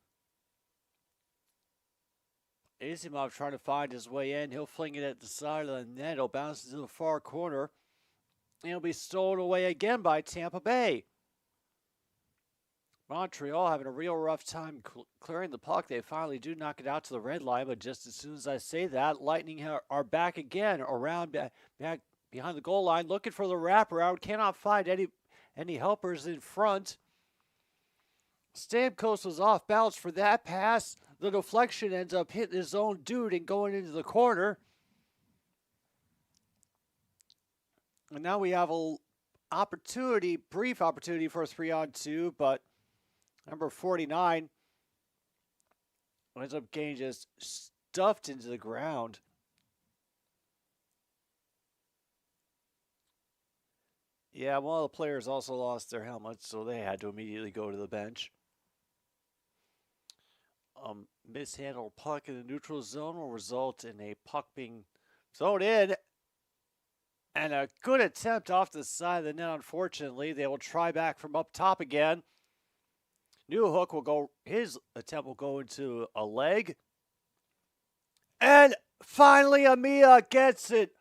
Asimov trying to find his way in. He'll fling it at the side of the net. It'll bounce into the far corner. And it'll be stolen away again by Tampa Bay. Montreal having a real rough time clearing the puck. They finally do knock it out to the red line, but just as soon as I say that, Lightning are back again around back behind the goal line, looking for the wraparound. Cannot find any helpers in front. Stamkos was off balance for that pass. The deflection ends up hitting his own dude and going into the corner. And now we have a brief opportunity for a 3-on-2, but number 49 ends up getting just stuffed into the ground. Yeah, one of the players also lost their helmet, so they had to immediately go to the bench. Mishandled puck in the neutral zone will result in a puck being thrown in. And a good attempt off the side of the net, unfortunately. They will try back from up top again. Newhook will go, his attempt will go into a leg. And finally, Amia gets it.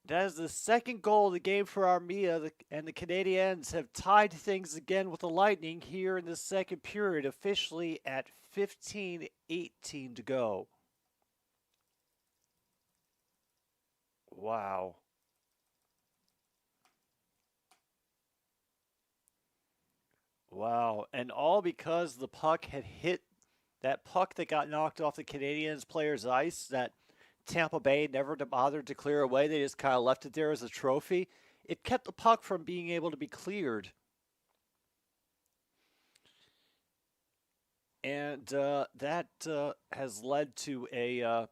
That is the second goal of the game for Armia, and the Canadiens have tied things again with the Lightning here in the second period, officially at 15:18 to go. Wow. Wow. And all because the puck had hit that puck that got knocked off the Canadiens player's ice that Tampa Bay never bothered to clear away. They just kind of left it there as a trophy. It kept the puck from being able to be cleared. And that has led to a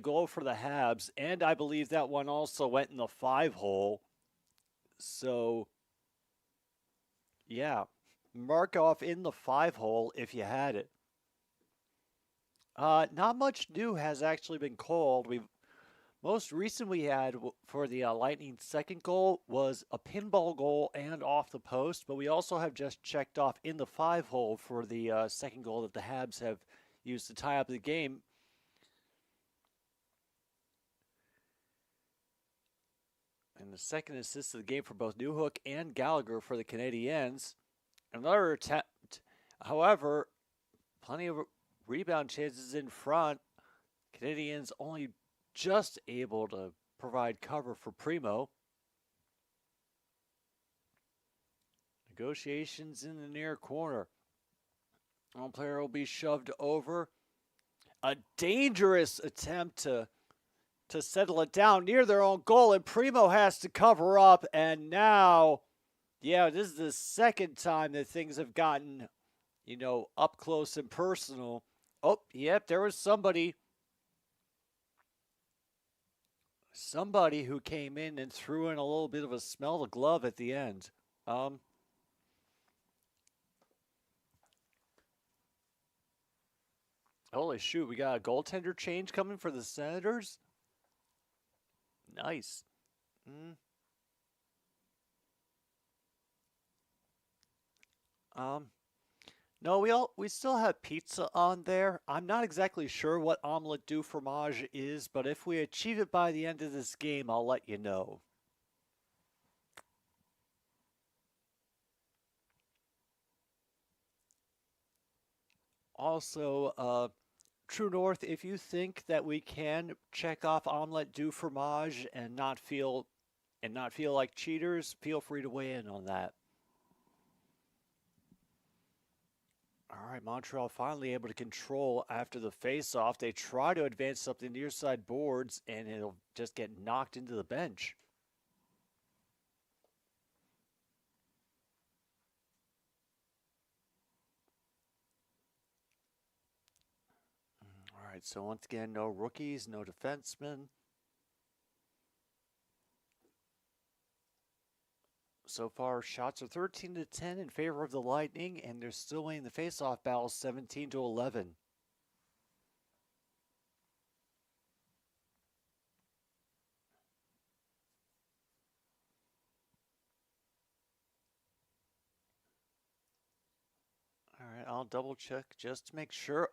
goal for the Habs. And I believe that one also went in the 5-hole. So, yeah, mark off in the 5-hole if you had it. Not much new has actually been called. Most recent we had for the Lightning's second goal was a pinball goal and off the post, but we also have just checked off in the 5-hole for the second goal that the Habs have used to tie up the game. And the second assist of the game for both Newhook and Gallagher for the Canadiens. Another attempt, however, plenty of rebound chances in front. Canadiens only just able to provide cover for Primo. Negotiations in the near corner. One player will be shoved over. A dangerous attempt to settle it down near their own goal, and Primo has to cover up. And now, yeah, this is the second time that things have gotten, up close and personal. Oh, yep, there was somebody who came in and threw in a little bit of a smell the glove at the end. Holy shoot, we got a goaltender change coming for the Senators? Nice. Mm, um, no, we still have pizza on there. I'm not exactly sure what omelette du fromage is, but if we achieve it by the end of this game, I'll let you know. Also, True North, if you think that we can check off omelette du fromage and not feel like cheaters, feel free to weigh in on that. All right, Montreal finally able to control after the face-off. They try to advance up the near side boards, and it'll just get knocked into the bench. All right, so once again, no rookies, no defensemen. So far, shots are 13-10 in favor of the Lightning, and they're still winning the face-off battle 17-11. All right, I'll double check just to make sure.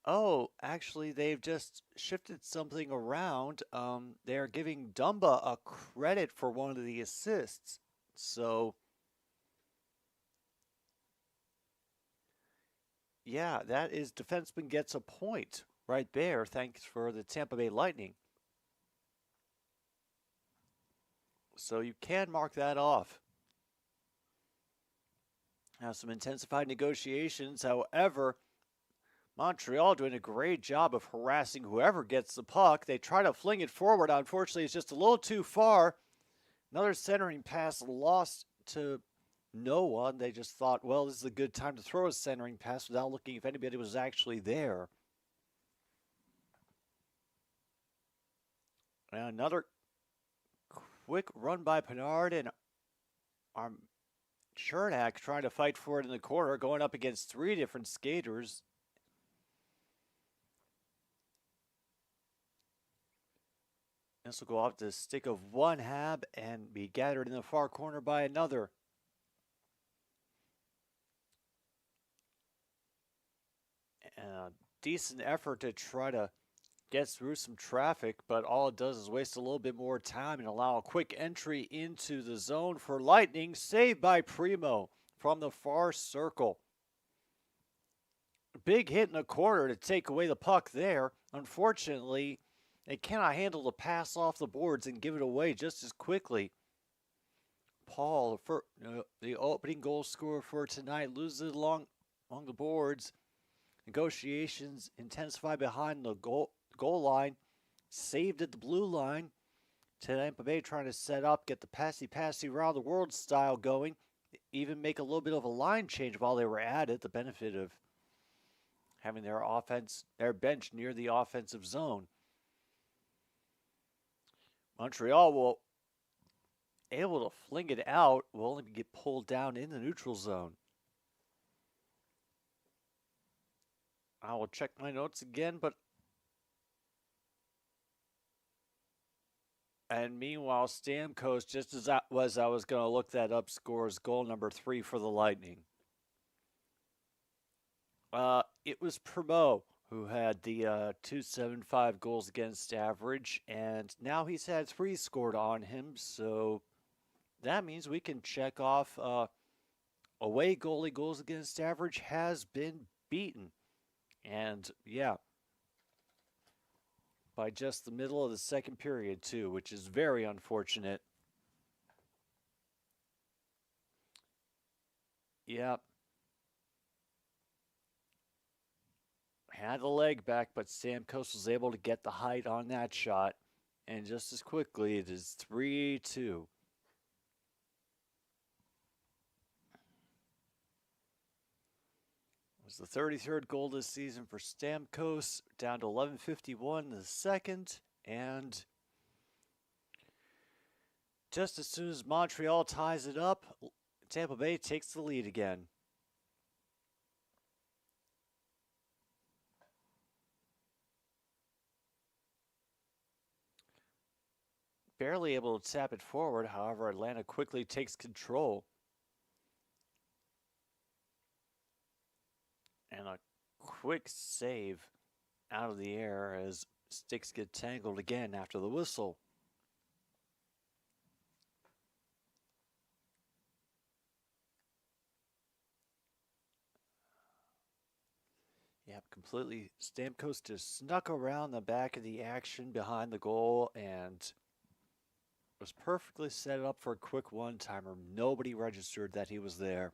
Oh, actually, they've just shifted something around. They're giving Dumba a credit for one of the assists. So, yeah, that is defenseman gets a point right there. Thanks for the Tampa Bay Lightning. So you can mark that off. Now, some intensified negotiations. However, Montreal doing a great job of harassing whoever gets the puck. They try to fling it forward. Unfortunately, it's just a little too far. Another centering pass lost to no one. They just thought, well, this is a good time to throw a centering pass without looking if anybody was actually there. And another quick run by Pinard and Chernak trying to fight for it in the corner, going up against three different skaters. This will go off the stick of one Hab and be gathered in the far corner by another. And a decent effort to try to get through some traffic, but all it does is waste a little bit more time and allow a quick entry into the zone for Lightning, saved by Primo from the far circle. Big hit in the corner to take away the puck there. Unfortunately, they cannot handle the pass off the boards and give it away just as quickly. Paul, the opening goal scorer for tonight, loses it along the boards. Negotiations intensify behind the goal line. Saved at the blue line. Tampa Bay trying to set up, get the passy around the world style going. Even make a little bit of a line change while they were at it. The benefit of having their bench near the offensive zone. Montreal will able to fling it out, will only get pulled down in the neutral zone. I will check my notes again, and meanwhile, Stamkos, just as I was going to look that up, scores goal number 3 for the Lightning. It was Primo who had the 275 goals against average, and now he's had 3 scored on him, so that means we can check off away goalie goals against average has been beaten. And yeah, by just the middle of the second period too, which is very unfortunate. Yeah. Had the leg back, but Stamkos was able to get the height on that shot. And just as quickly, it is 3-2. It was the 33rd goal this season for Stamkos, down to 11:51 in the second. And just as soon as Montreal ties it up, Tampa Bay takes the lead again. barely able to tap it forward. However, Atlanta quickly takes control. And a quick save out of the air as sticks get tangled again after the whistle. Yep, completely. Stamkos just snuck around the back of the action behind the goal and was perfectly set up for a quick one-timer. Nobody registered that he was there.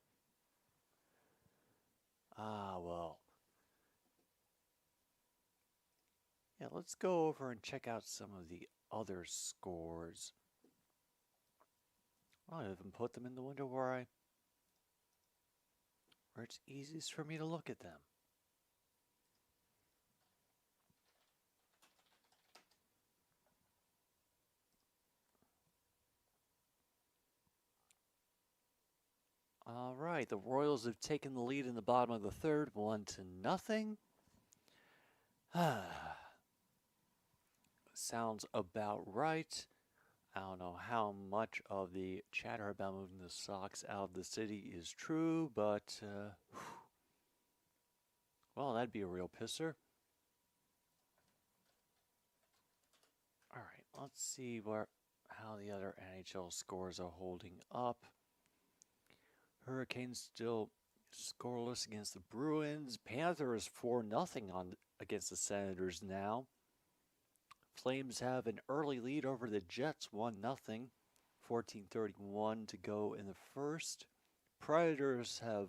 Ah, well. Yeah, let's go over and check out some of the other scores. I'll even put them in the window where it's easiest for me to look at them. All right, the Royals have taken the lead in the bottom of the third, 1-0. Sounds about right. I don't know how much of the chatter about moving the Sox out of the city is true, but, well, that'd be a real pisser. All right, let's see how the other NHL scores are holding up. Hurricanes still scoreless against the Bruins. Panthers 4-0 against the Senators now. Flames have an early lead over the Jets, 1-0. 14:31 to go in the first. Predators have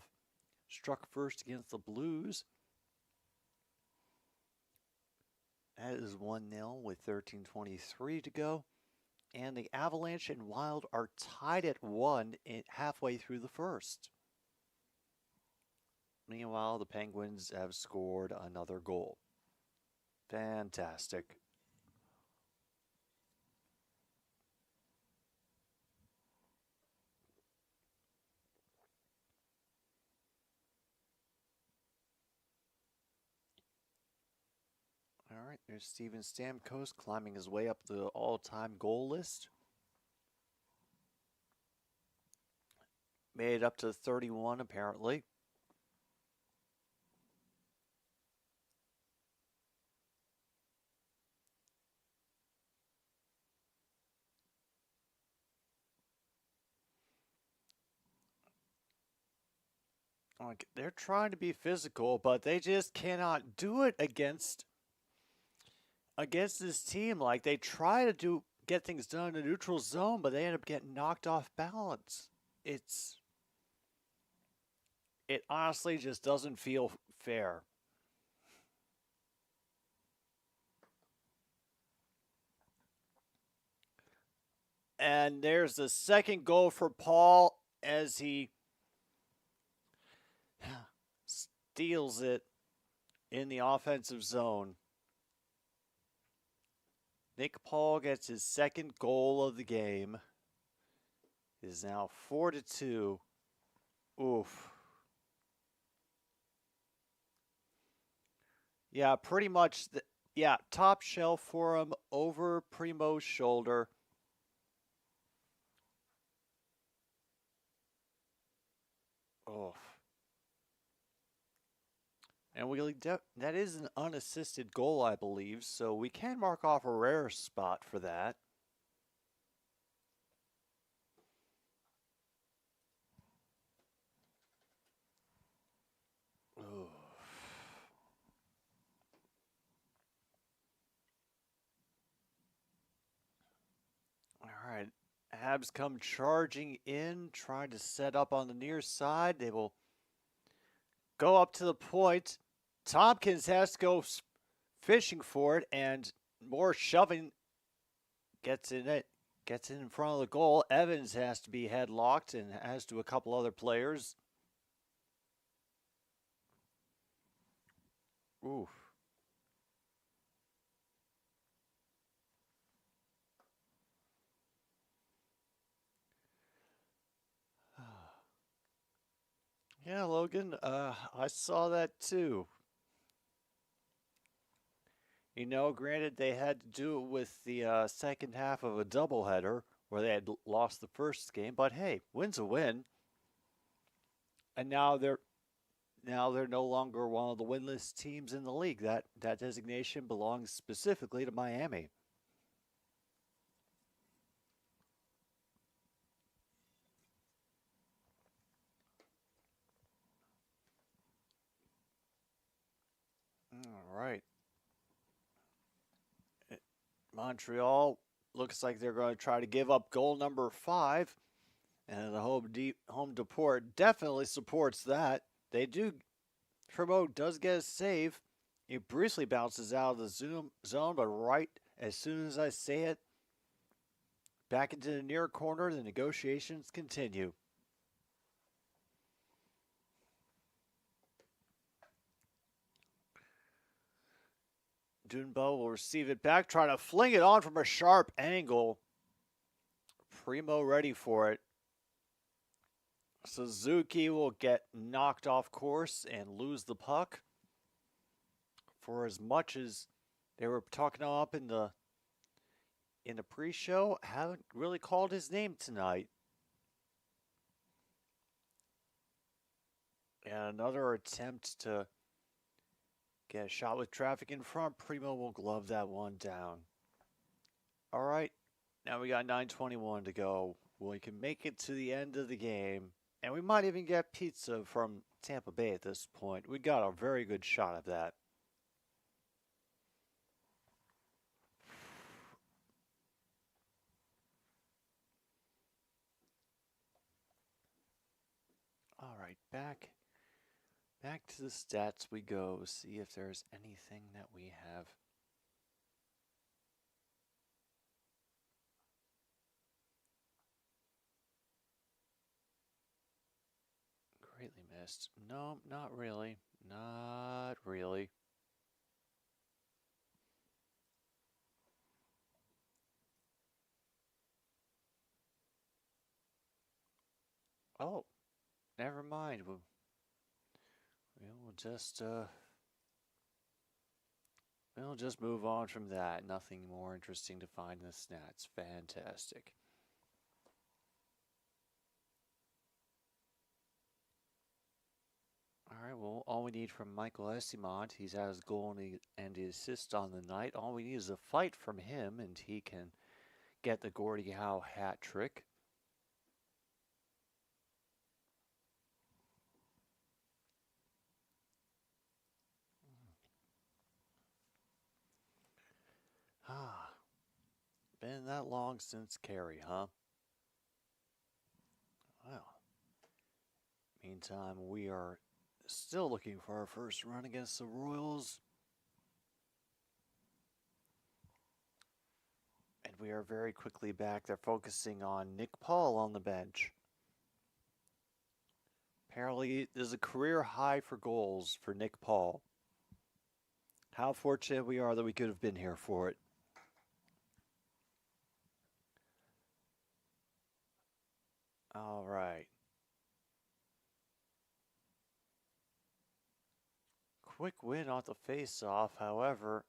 struck first against the Blues. That is 1-0 with 13:23 to go. And the Avalanche and Wild are tied at 1 halfway through the first. Meanwhile, the Penguins have scored another goal. Fantastic. All right, there's Steven Stamkos climbing his way up the all-time goal list. Made it up to 31, apparently. Like, they're trying to be physical, but they just cannot do it against this team. Like, they try to get things done in the neutral zone, but they end up getting knocked off balance. It honestly just doesn't feel fair. And there's the second goal for Paul as he steals it in the offensive zone. Nick Paul gets his second goal of the game. It is now 4-2. Oof. Yeah, pretty much. Top shelf for him over Primo's shoulder. Oof. And that is an unassisted goal, I believe, so we can mark off a rare spot for that. Oof. All right. Habs come charging in, trying to set up on the near side. They will go up to the point. Tompkins has to go fishing for it, and more shoving gets in front of the goal. Evans has to be headlocked, and as do a couple other players. Oof. Yeah, Logan, I saw that too. Granted, they had to do it with the second half of a doubleheader where they had lost the first game, but hey, win's a win. And now they're no longer one of the winless teams in the league. That designation belongs specifically to Miami. All right. Montreal looks like they're going to try to give up goal number 5, and the home deport definitely supports that. They do. Flambeau does get a save. He briefly bounces out of the zone, but right as soon as I say it, back into the near corner, the negotiations continue. Dunbo will receive it back, trying to fling it on from a sharp angle. Primo ready for it. Suzuki will get knocked off course and lose the puck. For as much as they were talking up in the pre-show, haven't really called his name tonight. And another attempt to get a shot with traffic in front. Primo will glove that one down. All right, now we got 9:21 to go. We can make it to the end of the game. And we might even get pizza from Tampa Bay at this point. We got a very good shot of that. All right, back to the stats we go. See if there's anything that we have. Greatly missed. No, not really. Not really. Oh, never mind. We'll just move on from that. Nothing more interesting to find in the stats. Fantastic. All right, well, all we need from Michael Esimont, he's had his goal and his assist on the night. All we need is a fight from him, and he can get the Gordie Howe hat trick. Been that long since Carey, huh? Well, meantime, we are still looking for our first run against the Royals. And we are very quickly back. They're focusing on Nick Paul on the bench. Apparently, there's a career high for goals for Nick Paul. How fortunate we are that we could have been here for it. All right. Quick win off the face-off, however.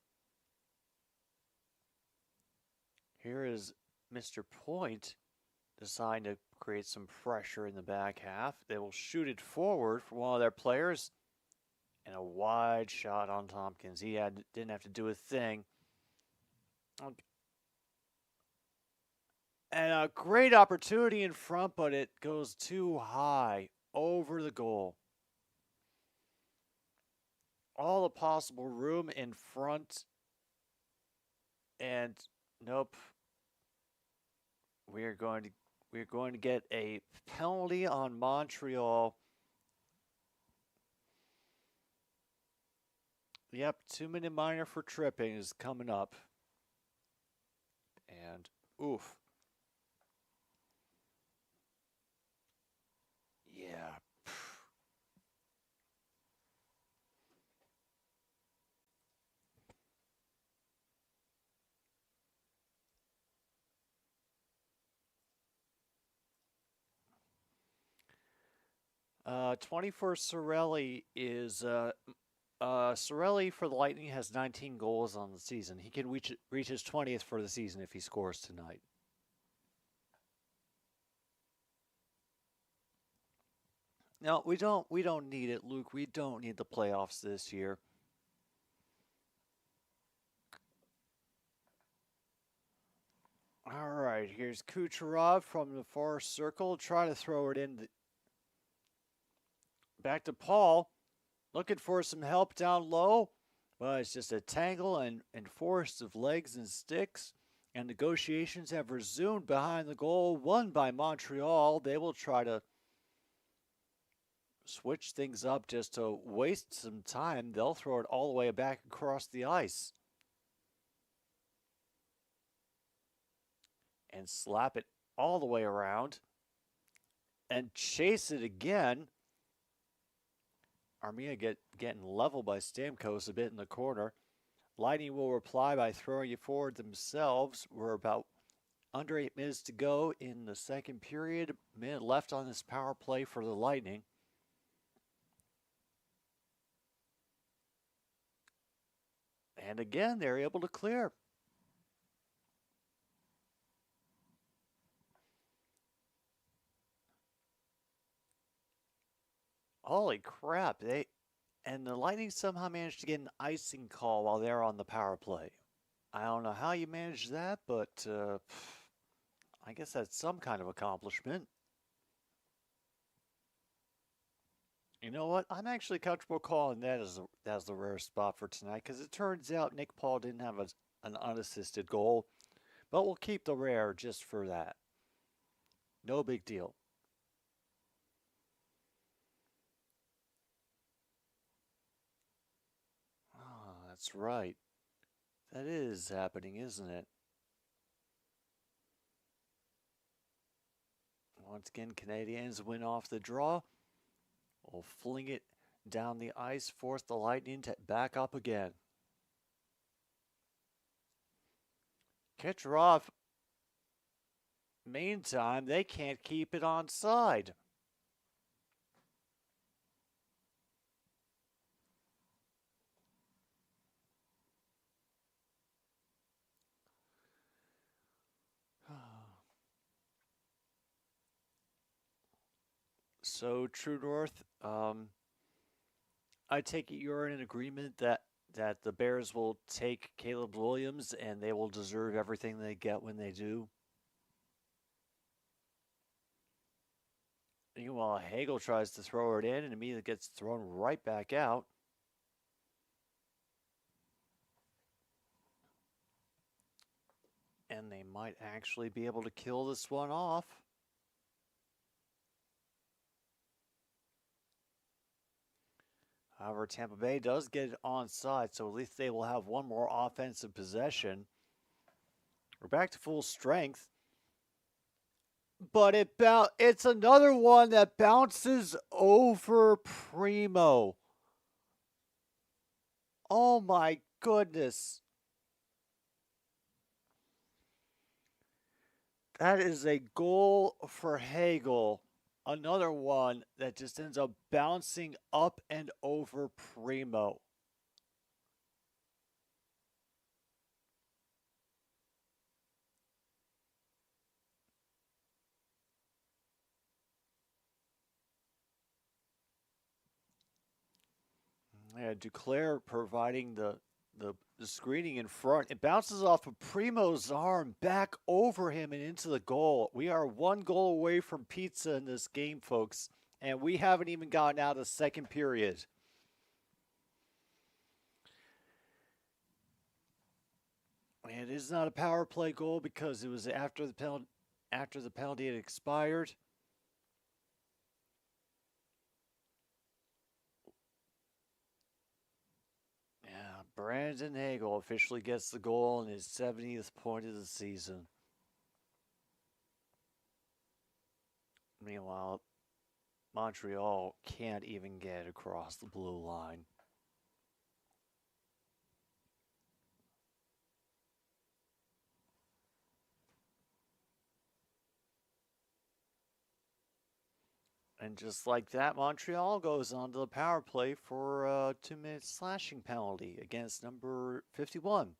Here is Mr. Point deciding to create some pressure in the back half. They will shoot it forward for one of their players. And a wide shot on Tompkins. He didn't have to do a thing. And a great opportunity in front, but it goes too high over the goal. All the possible room in front. And nope. We're going to get a penalty on Montreal. Yep, 2-minute minor for tripping is coming up. And oof. Yeah. 24 Sorelli is Sorelli for the Lightning has 19 goals on the season. He can reach his 20th for the season if he scores tonight. No, we don't need it, Luke. We don't need the playoffs this year. All right, here's Kucherov from the far circle, trying to throw it in. Back to Paul, looking for some help down low. Well, it's just a tangle and forest of legs and sticks. And negotiations have resumed behind the goal, won by Montreal. They will try to switch things up just to waste some time. They'll throw it all the way back across the ice. And slap it all the way around. And chase it again. Armia getting leveled by Stamkos a bit in the corner. Lightning will reply by throwing it forward themselves. We're about under 8 minutes to go in the second period. A minute left on this power play for the Lightning. And again, they're able to clear. Holy crap, and the Lightning somehow managed to get an icing call while they're on the power play. I don't know how you managed that, but I guess that's some kind of accomplishment. You know what? I'm actually comfortable calling that as the rare spot for tonight because it turns out Nick Paul didn't have an unassisted goal, but we'll keep the rare just for that. No big deal. That's right. That is happening, isn't it? Once again, Canadiens win off the draw. We'll fling it down the ice, force the Lightning to back up again. Kucherov, meantime, they can't keep it onside. So, True North, I take it you're in agreement that the Bears will take Caleb Williams and they will deserve everything they get when they do? Meanwhile, Hagel tries to throw it in and immediately gets thrown right back out. And they might actually be able to kill this one off. However, Tampa Bay does get it onside, so at least they will have one more offensive possession. We're back to full strength. But it's another one that bounces over Primo. Oh my goodness. That is a goal for Hagel. Another one that just ends up bouncing up and over Primo. Yeah, Duclair providing the screening in front. It bounces off of Primo's arm back over him and into the goal. We are one goal away from pizza in this game, folks, and we haven't even gotten out of the second period. And it is not a power play goal because it was after the penalty had expired. Brandon Hagel officially gets the goal in his 70th point of the season. Meanwhile, Montreal can't even get across the blue line. And just like that, Montreal goes on to the power play for a 2-minute slashing penalty against number 51.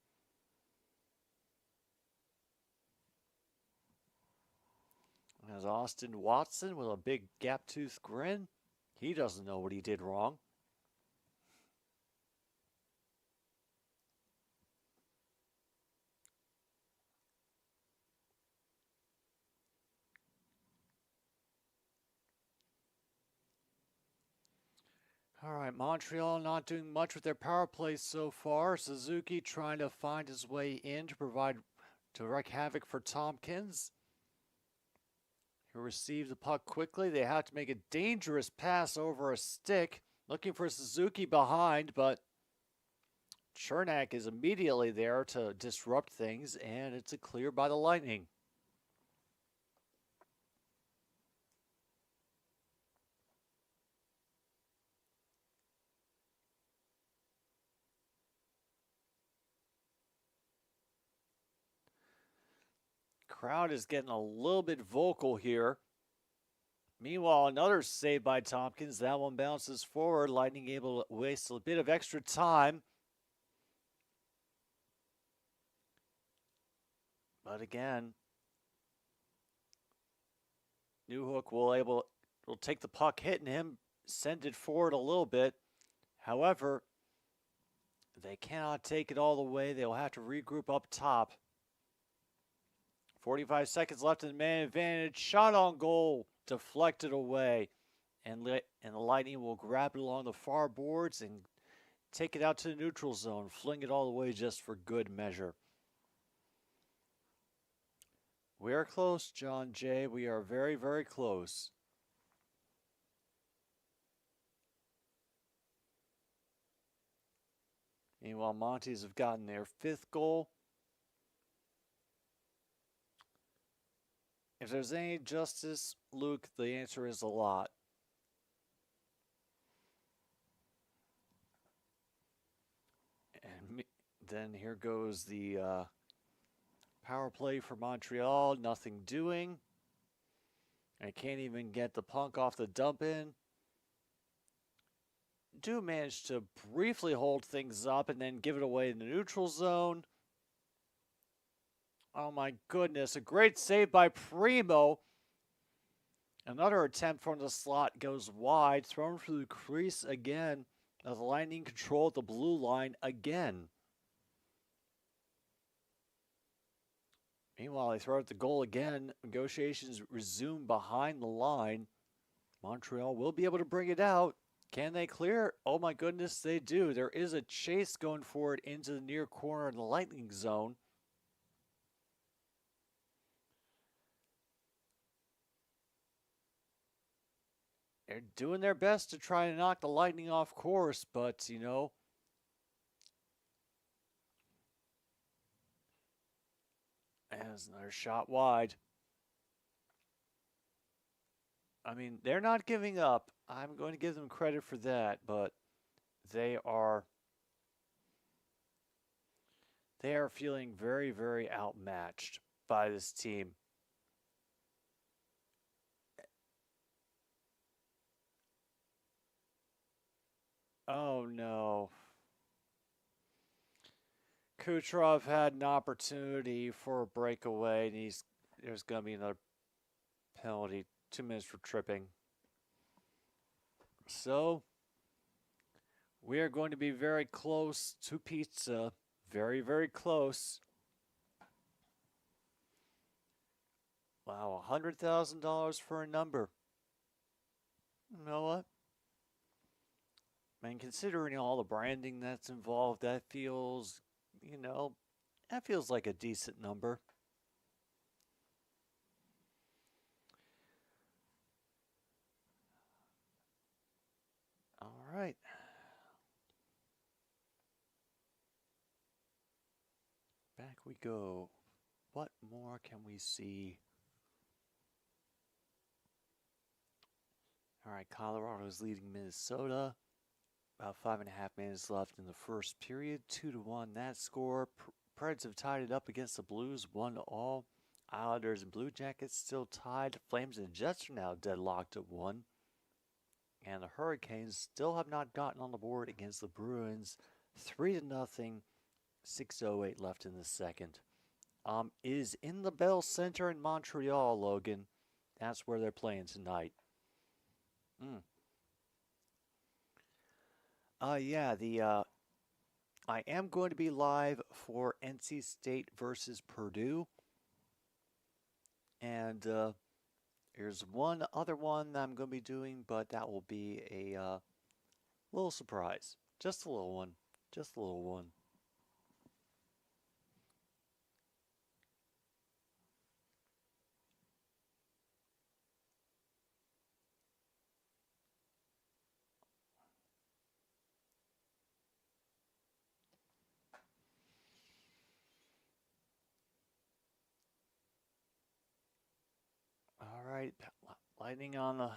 As Austin Watson with a big gap-toothed grin, he doesn't know what he did wrong. All right, Montreal not doing much with their power play so far. Suzuki trying to find his way in to wreak havoc for Tompkins. He received the puck quickly. They have to make a dangerous pass over a stick, looking for Suzuki behind, but Chernak is immediately there to disrupt things, and it's a clear by the Lightning. Crowd is getting a little bit vocal here. Meanwhile, another save by Tompkins. That one bounces forward. Lightning able to waste a bit of extra time. But again, Newhook will take the puck hitting him, send it forward a little bit. However, they cannot take it all the way. They'll have to regroup up top. 45 seconds left in the man advantage. Shot on goal. Deflected away. And the Lightning will grab it along the far boards and take it out to the neutral zone. Fling it all the way just for good measure. We are close, John Jay. We are very, very close. Meanwhile, Monties have gotten their 5th goal. If there's any justice, Luke, the answer is a lot. And then here goes the power play for Montreal. Nothing doing. I can't even get the puck off the dump in. Do manage to briefly hold things up and then give it away in the neutral zone. Oh my goodness, a great save by Primo. Another attempt from the slot goes wide, thrown through the crease again. As the Lightning control the blue line again. Meanwhile, they throw out the goal again. Negotiations resume behind the line. Montreal will be able to bring it out. Can they clear? Oh my goodness, they do. There is a chase going forward into the near corner of the Lightning zone. They're doing their best to try to knock the Lightning off course, but, you know, as another shot wide. I mean, they're not giving up. I'm going to give them credit for that, but they are feeling very, very outmatched by this team. Oh no. Kucherov had an opportunity for a breakaway, and there's going to be another penalty. 2 minutes for tripping. So, we are going to be very close to pizza. Very, very close. Wow, $100,000 for a number. You know what? I mean, considering all the branding that's involved, that feels, that feels like a decent number. All right. Back we go. What more can we see? All right, Colorado's leading Minnesota. About 5.5 minutes left in the first period. 2-1 that score. Preds have tied it up against the Blues 1-1. Islanders and Blue Jackets still tied. Flames and Jets are now deadlocked at 1. And the Hurricanes still have not gotten on the board against the Bruins. 3-0, 6:08 left in the second. Is in the Bell Center in Montreal, Logan. That's where they're playing tonight. Yeah, I am going to be live for NC State versus Purdue. And there's one other one that I'm going to be doing, but that will be a little surprise. Just a little one. Just a little one. All right, lightning on the...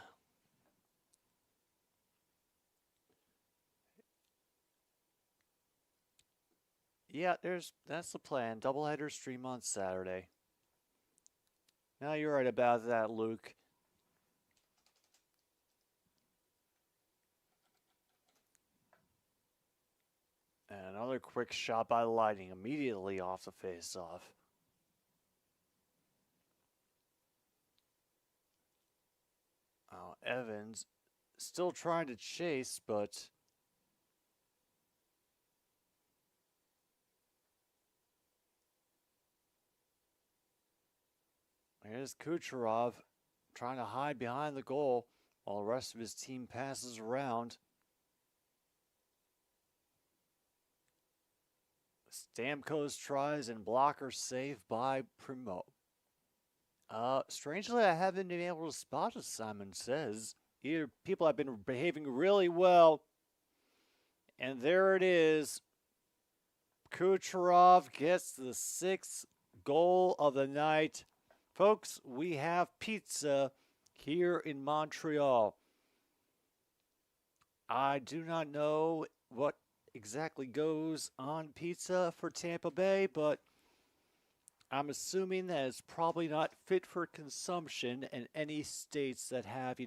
Yeah, that's the plan. Doubleheader stream on Saturday. Now you're right about that, Luke. And another quick shot by Lightning immediately off the face-off. Evans still trying to chase, but here's Kucherov trying to hide behind the goal while the rest of his team passes around. Stamkos tries and blocker saved by Primo. Strangely, I haven't been able to spot, as Simon says. Either people have been behaving really well, and there it is. Kucherov gets the 6th goal of the night. Folks, we have pizza here in Montreal. I do not know what exactly goes on pizza for Tampa Bay, but I'm assuming that it's probably not fit for consumption in any states that have,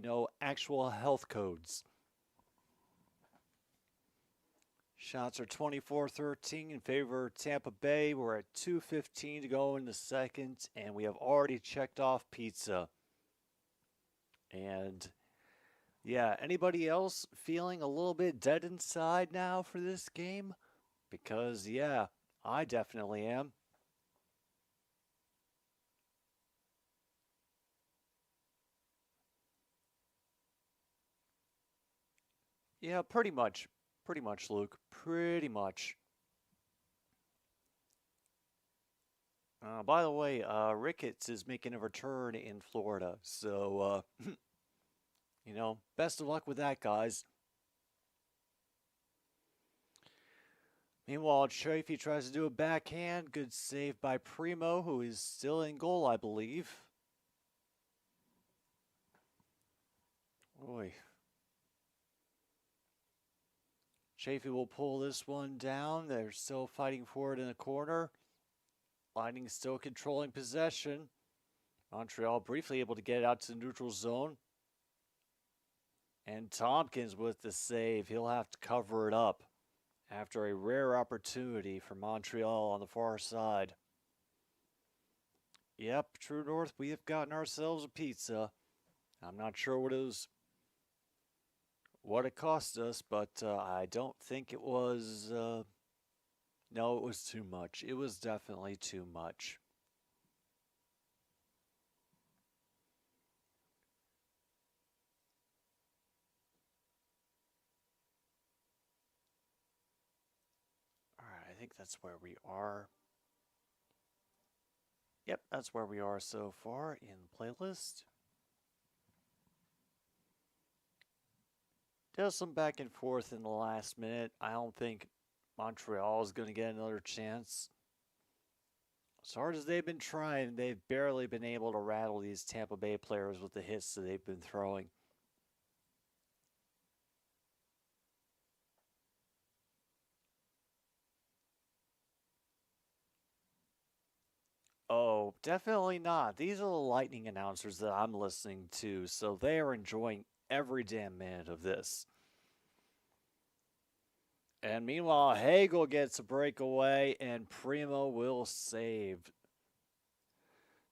actual health codes. Shots are 24-13 in favor of Tampa Bay. We're at 2:15 to go in the second, and we have already checked off pizza. And yeah, anybody else feeling a little bit dead inside now for this game? Because, yeah, I definitely am. Yeah, pretty much. Pretty much, Luke. Pretty much. By the way, Ricketts is making a return in Florida. So, best of luck with that, guys. Meanwhile, Chafee tries to do a backhand. Good save by Primo, who is still in goal, I believe. Boy. Chafee will pull this one down. They're still fighting for it in the corner. Lightning still controlling possession. Montreal briefly able to get it out to the neutral zone. And Tompkins with the save. He'll have to cover it up after a rare opportunity for Montreal on the far side. Yep, True North, we have gotten ourselves a pizza. I'm not sure what it cost us, but I don't think it was... No, it was too much. It was definitely too much. All right, I think that's where we are. Yep, that's where we are so far in the playlist. There's some back and forth in the last minute. I don't think Montreal is going to get another chance. As hard as they've been trying, they've barely been able to rattle these Tampa Bay players with the hits that they've been throwing. Oh, definitely not. These are the Lightning announcers that I'm listening to, so they are enjoying every damn minute of this. And meanwhile, Hagel gets a breakaway, and Primo will save.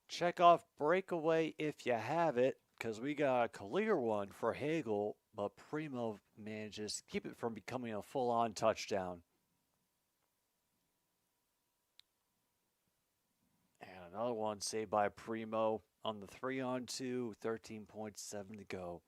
Check off breakaway if you have it, because we got a clear one for Hagel, but Primo manages to keep it from becoming a full-on touchdown. And another one saved by Primo on the 3-on-2, 13.7 to go.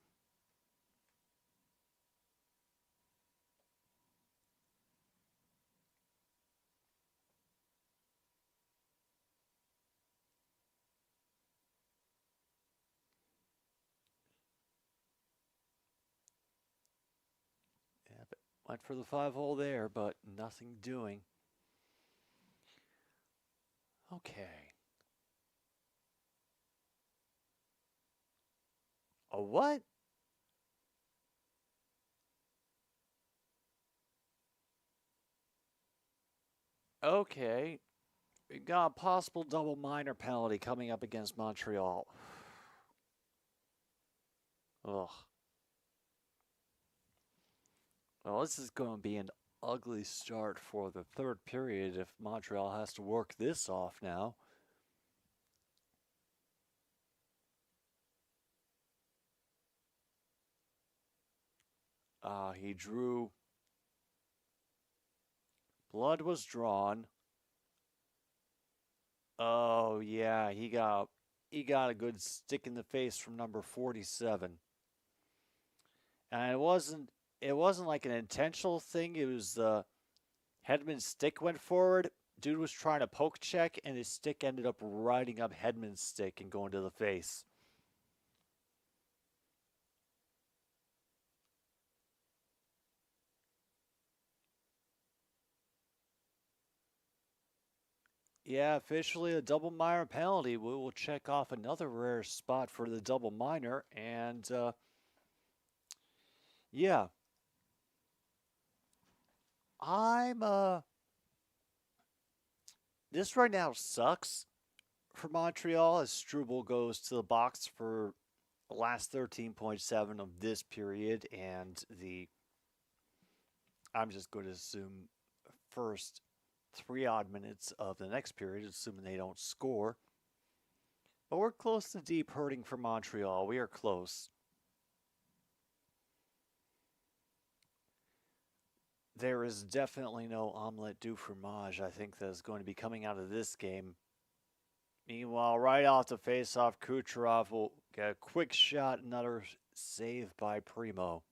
Went for the 5-hole there, but nothing doing. Okay. A what? Okay. We got a possible double minor penalty coming up against Montreal. Ugh. Well, this is going to be an ugly start for the third period if Montreal has to work this off now. He drew. Blood was drawn. Oh yeah, he got a good stick in the face from number 47. And it wasn't like an intentional thing. It was Hedman's stick went forward. Dude was trying to poke check, and his stick ended up riding up Hedman's stick and going to the face. Yeah, officially a double minor penalty. We will check off another rare spot for the double minor, and yeah. This right now sucks for Montreal as Struble goes to the box for the last 13.7 of this period, and I'm just going to assume first 3-odd minutes of the next period, assuming they don't score. But we're close to deep hurting for Montreal. We are close. There is definitely no omelette du fromage, I think, that is going to be coming out of this game. Meanwhile, right off the face-off, Kucherov will get a quick shot, another save by Primo.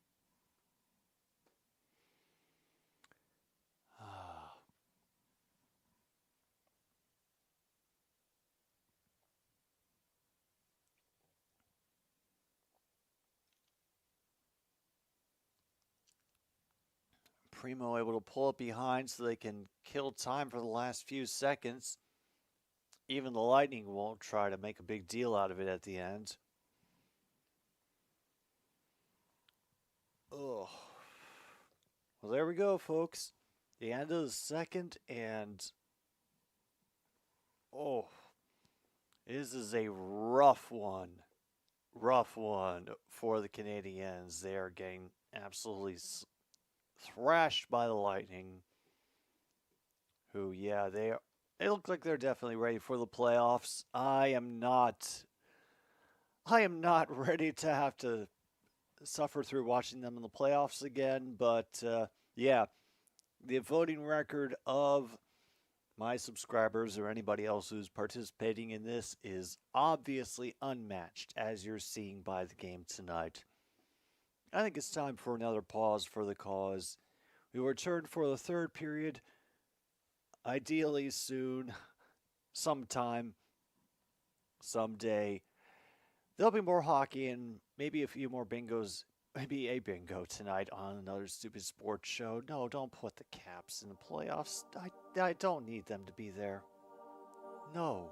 Primo able to pull up behind so they can kill time for the last few seconds. Even the Lightning won't try to make a big deal out of it at the end. Ugh. Well, there we go, folks. The end of the second, and this is a rough one. Rough one for the Canadiens. They are getting absolutely thrashed by the Lightning, who, yeah, they look like they're definitely ready for the playoffs. I am not ready to have to suffer through watching them in the playoffs again, but yeah, the voting record of my subscribers or anybody else who's participating in this is obviously unmatched, as you're seeing by the game tonight. I think it's time for another pause for the cause. We will return for the third period, ideally soon, sometime, someday. There'll be more hockey and maybe a few more bingos, maybe a bingo tonight on another stupid sports show. No, don't put the Caps in the playoffs. I don't need them to be there. No.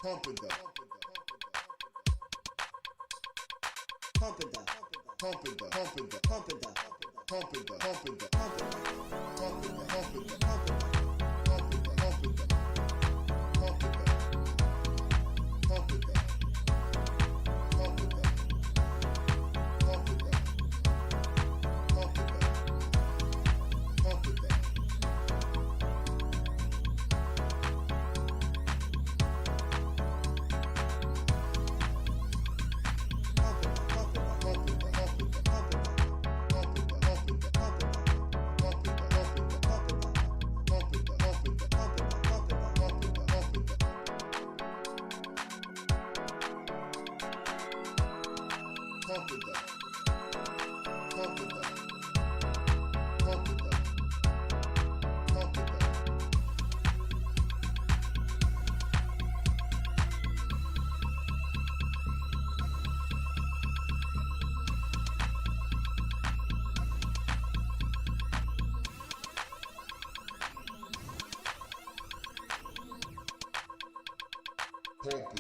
Pumping the, pumping the, pumping the, pumping the, pumping the, pumping the, pumping the, pumping the, pumping the, pumping the, pumping the, pumping the, pumping the, pumping the, pumping the, pumping the, pumping the, pumping the, pumping the, pumping the. Pumping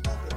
the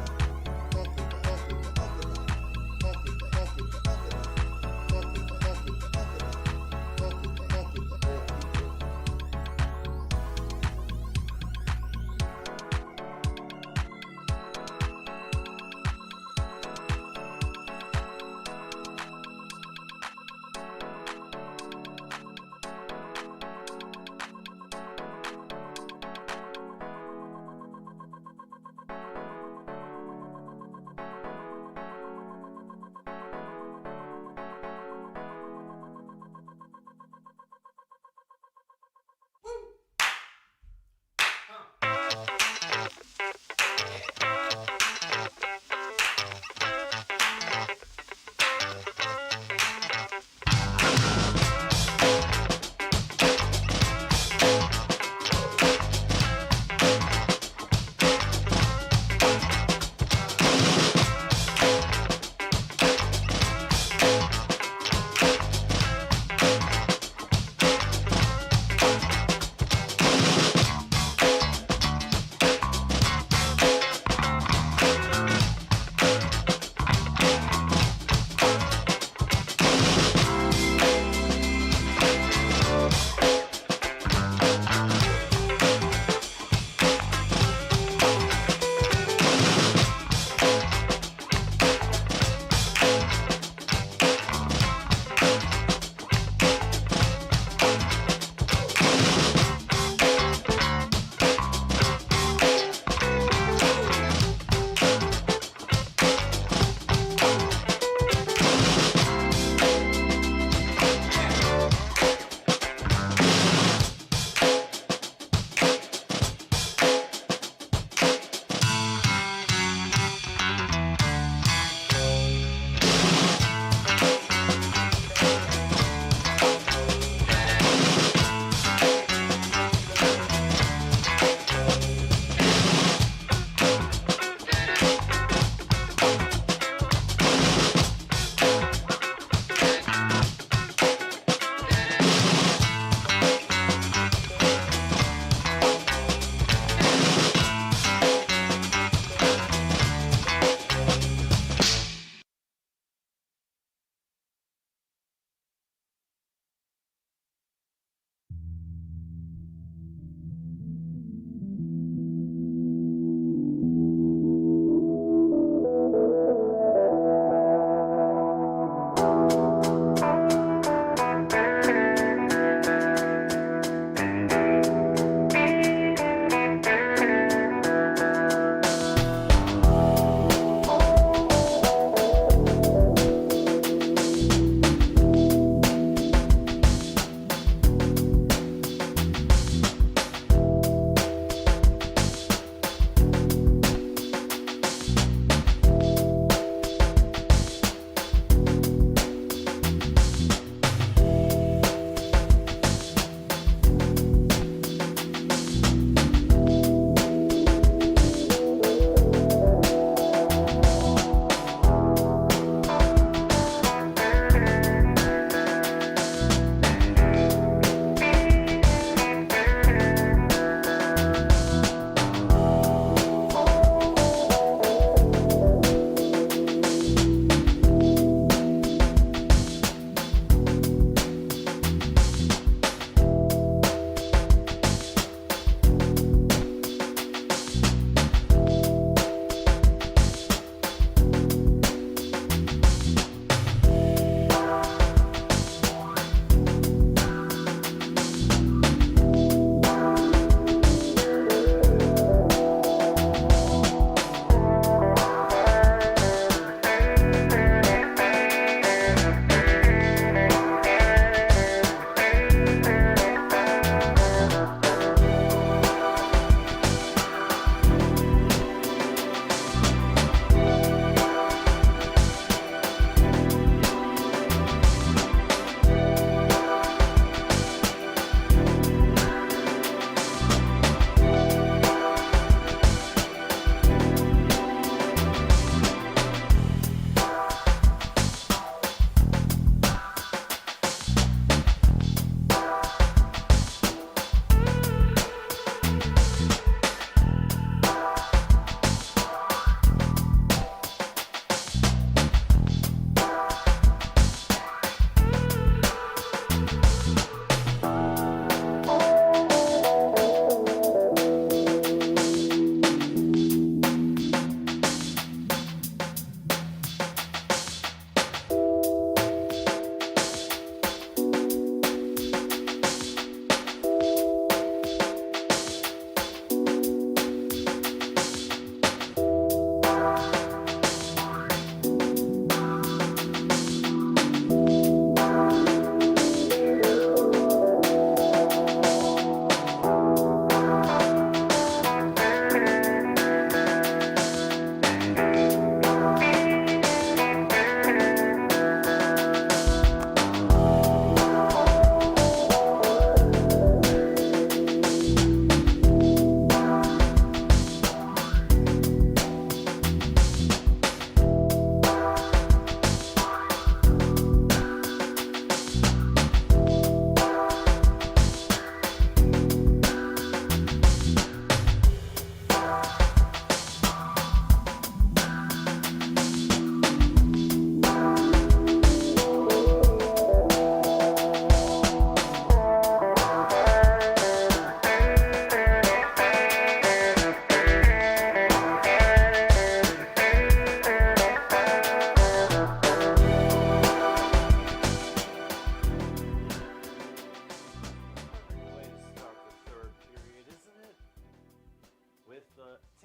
with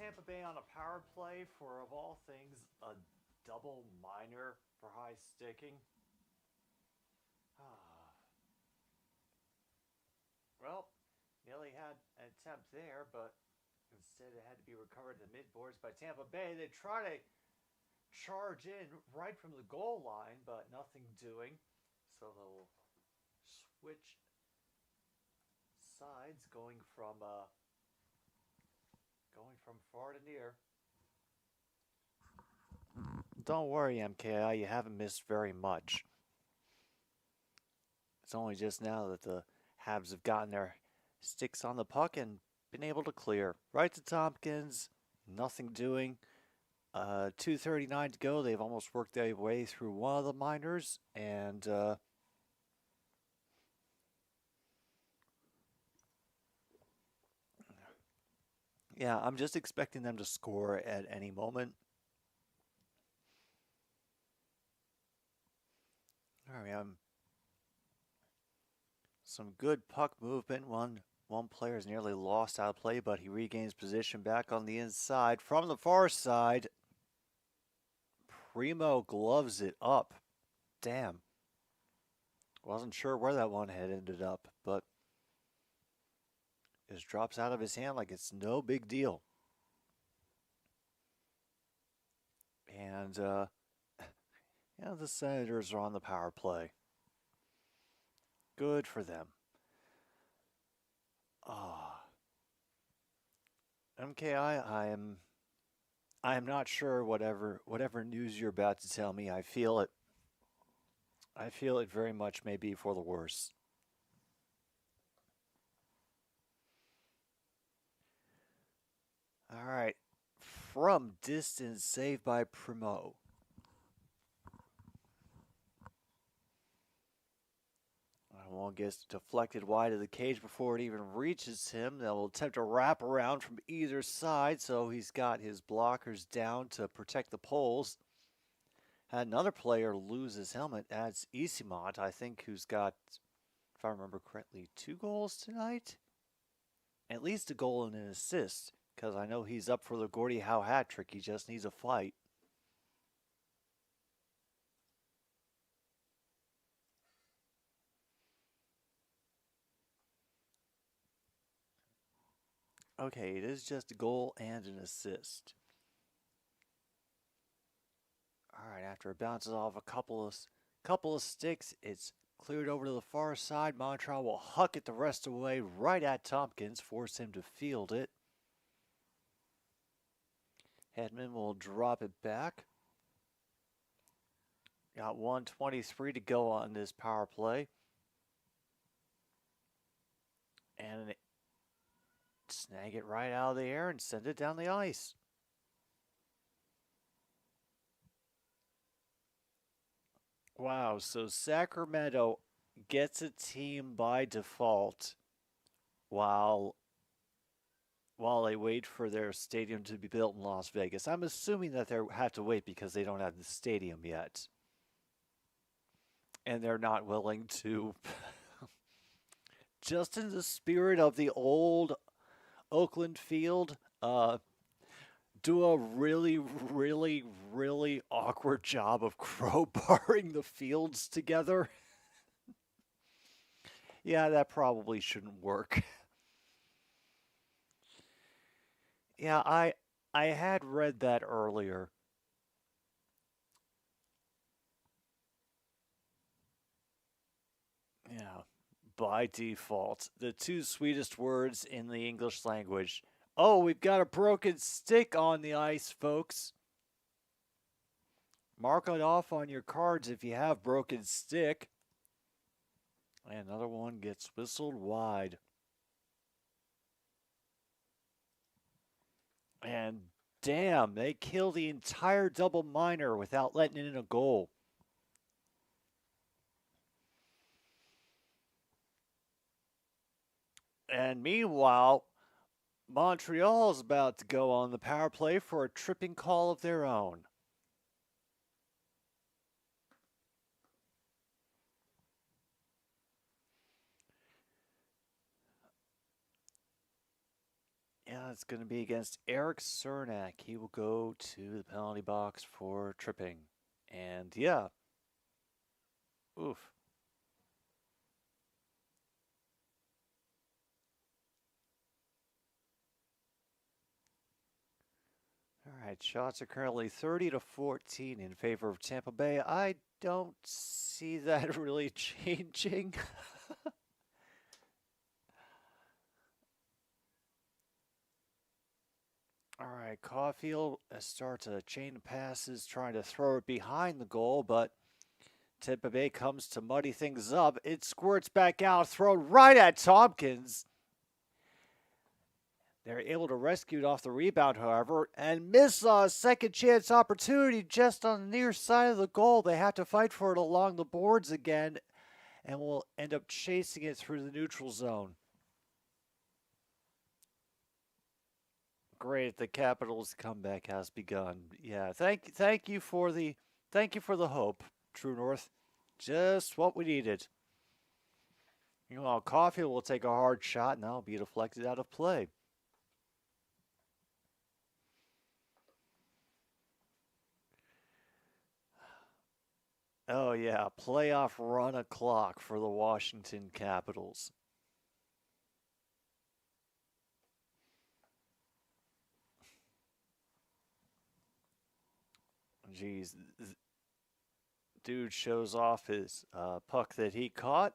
Tampa Bay on a power play for, of all things, a double minor for high sticking. Well, nearly had an attempt there, but instead it had to be recovered in the midboards by Tampa Bay. They try to charge in right from the goal line, but nothing doing. So they'll switch sides, going from far to near. Don't worry, MKI, you haven't missed very much. It's only just now that the Habs have gotten their sticks on the puck and been able to clear. Right to Tompkins, nothing doing. 2:39 to go. They've almost worked their way through one of the minors, and yeah, I'm just expecting them to score at any moment. All right, some good puck movement. One player is nearly lost out of play, but he regains position back on the inside. From the far side, Primo gloves it up. Damn. Wasn't sure where that one had ended up, but it just drops out of his hand like it's no big deal. And, yeah, the Senators are on the power play. Good for them. MKI, I am not sure whatever news you're about to tell me. I feel it. I feel it very much may be for the worse. All right. From distance, saved by Primo. One gets deflected wide of the cage before it even reaches him. They'll attempt to wrap around from either side, so he's got his blockers down to protect the poles. Had another player lose his helmet. That's Isimont, I think, who's got, if I remember correctly, 2 goals tonight? At least a goal and an assist, because I know he's up for the Gordie Howe hat trick. He just needs a fight. Okay, it is just a goal and an assist. All right, after it bounces off a couple of sticks, it's cleared over to the far side. Montreal will huck it the rest of the way right at Tompkins, force him to field it. Hedman will drop it back. Got 1:23 to go on this power play. And snag it right out of the air and send it down the ice. Wow, so Sacramento gets a team by default while they wait for their stadium to be built in Las Vegas. I'm assuming that they have to wait because they don't have the stadium yet. And they're not willing to, just in the spirit of the old Oakland field, do a really, really, really awkward job of crowbarring the fields together. Yeah, that probably shouldn't work. Yeah, I had read that earlier. Yeah, by default, the 2 sweetest words in the English language. Oh, we've got a broken stick on the ice, folks. Mark it off on your cards if you have broken stick. And another one gets whistled wide. And damn, they kill the entire double minor without letting in a goal. And meanwhile, Montreal is about to go on the power play for a tripping call of their own. Yeah, it's going to be against Eric Cernak. He will go to the penalty box for tripping. And yeah, oof. All right, shots are currently 30-14 in favor of Tampa Bay. I don't see that really changing. All right, Caulfield starts a chain of passes, trying to throw it behind the goal, but Tampa Bay comes to muddy things up. It squirts back out, thrown right at Tompkins. They're able to rescue it off the rebound, however, and miss a second chance opportunity just on the near side of the goal. They have to fight for it along the boards again, and will end up chasing it through the neutral zone. Great, the Capitals' comeback has begun. Yeah, thank you for the hope, True North. Just what we needed. You know, Caulfield will take a hard shot, and that'll be deflected out of play. Oh yeah, playoff run o'clock for the Washington Capitals. Jeez, dude shows off his puck that he caught.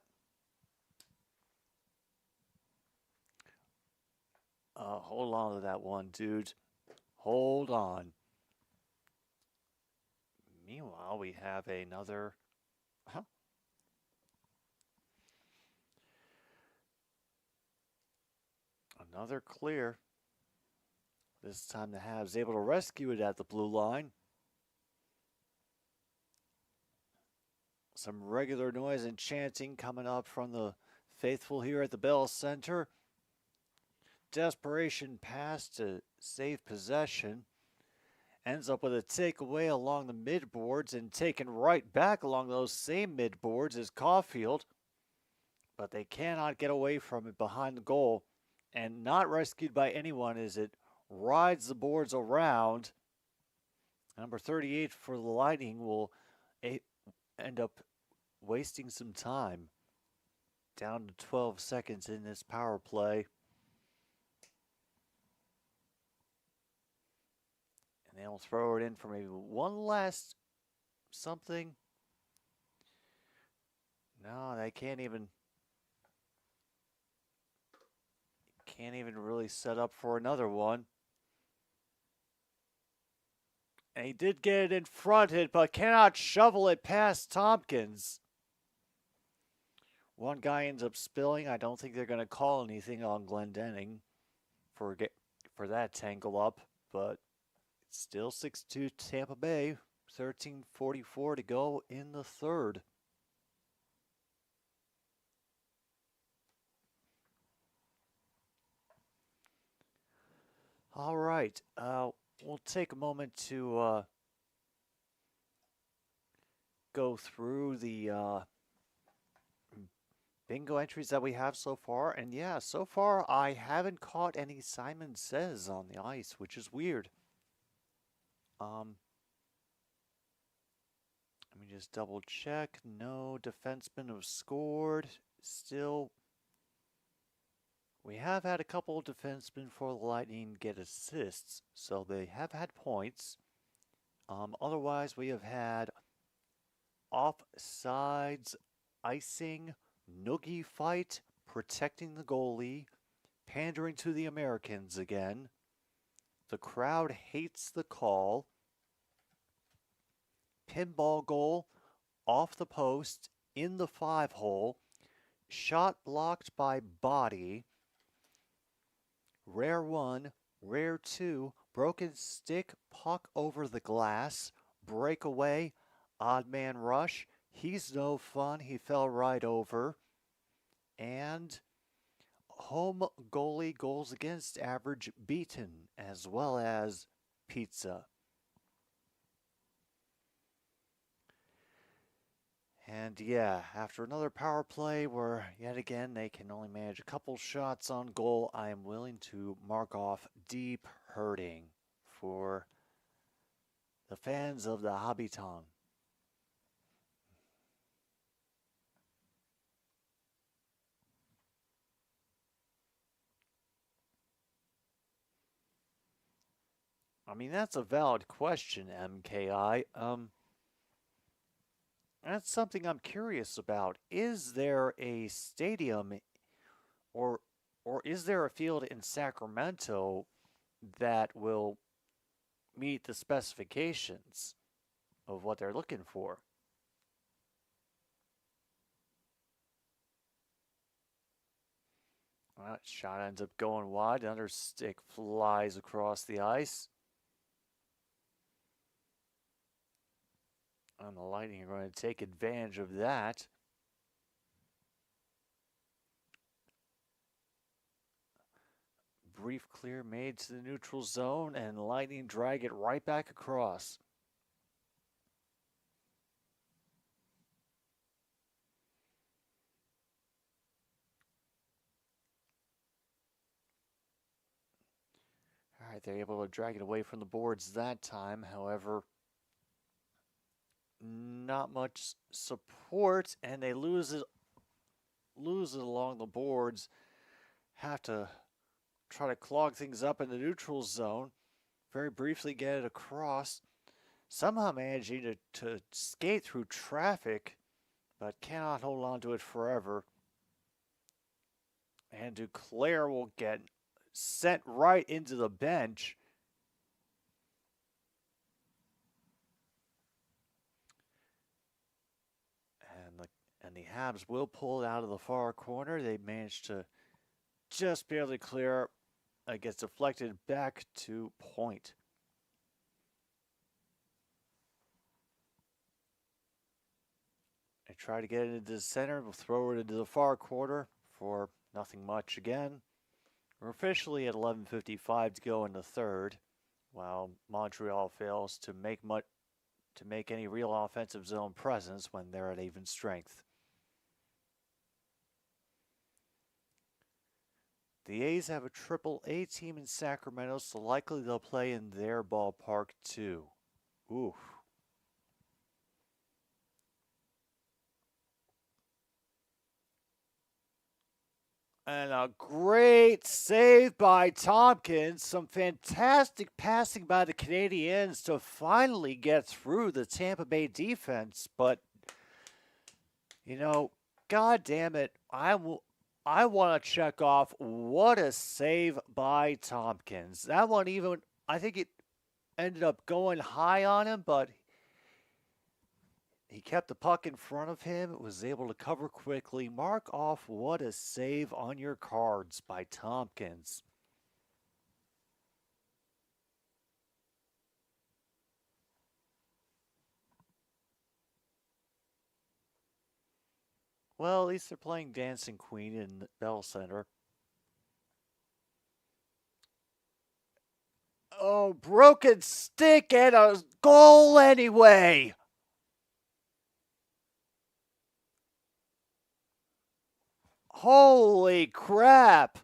Hold on to that one, dude. Hold on. Meanwhile, we have another. Another clear. This time the Habs able to rescue it at the blue line. Some regular noise and chanting coming up from the faithful here at the Bell Center. Desperation pass to save possession. Ends up with a takeaway along the midboards and taken right back along those same midboards as Caulfield. But they cannot get away from it behind the goal, and not rescued by anyone as it rides the boards around. Number 38 for the Lightning will end up wasting some time. Down to 12 seconds in this power play. And they'll throw it in for maybe one last something. No, they can't even really set up for another one. And he did get it in fronted, but cannot shovel it past Tompkins. One guy ends up spilling. I don't think they're going to call anything on Glendening for that tangle up, but it's still 6-2 Tampa Bay. 13:44 to go in the third. All right, we'll take a moment to go through the bingo entries that we have so far. And yeah, so far I haven't caught any Simon Says on the ice, which is weird. Let me just double check. No defensemen have scored. Still, we have had a couple of defensemen for the Lightning get assists, so they have had points. Otherwise, we have had offsides, icing, noogie fight, protecting the goalie, pandering to the Americans again. The crowd hates the call. Pinball goal, off the post, in the 5-hole. Shot blocked by body. Rare 1, rare 2, broken stick, puck over the glass, breakaway, odd man rush. He's no fun, he fell right over. And home goalie goals against average beaten, as well as pizza. And yeah, after another power play where yet again they can only manage a couple shots on goal, I am willing to mark off deep hurting for the fans of the Habitant. I mean, that's a valid question, MKI. That's something I'm curious about. Is there a stadium or is there a field in Sacramento that will meet the specifications of what they're looking for? Well, shot ends up going wide. Another stick flies across the ice. And the Lightning are going to take advantage of that. Brief clear made to the neutral zone, and Lightning drag it right back across. All right, they're able to drag it away from the boards that time. However, not much support, and they lose it along the boards. Have to try to clog things up in the neutral zone. Very briefly get it across. Somehow managing to skate through traffic, but cannot hold on to it forever. And Duclair will get sent right into the bench. And the Habs will pull it out of the far corner. They managed to just barely clear. It gets deflected back to point. They try to get it into the center. We'll throw it into the far corner for nothing much again. We're officially at 11:55 to go in the third, while Montreal fails to make any real offensive zone presence when they're at even strength. The A's have a Triple-A team in Sacramento, so likely they'll play in their ballpark too. Oof. And a great save by Tompkins. Some fantastic passing by the Canadiens to finally get through the Tampa Bay defense. But, you know, God damn it, I want to check off what a save by Tompkins. That one even, I think it ended up going high on him, but he kept the puck in front of him, was able to cover quickly. Mark off what a save on your cards by Tompkins. Well, at least they're playing Dancing Queen in Bell Center. Oh, broken stick and a goal anyway. Holy crap.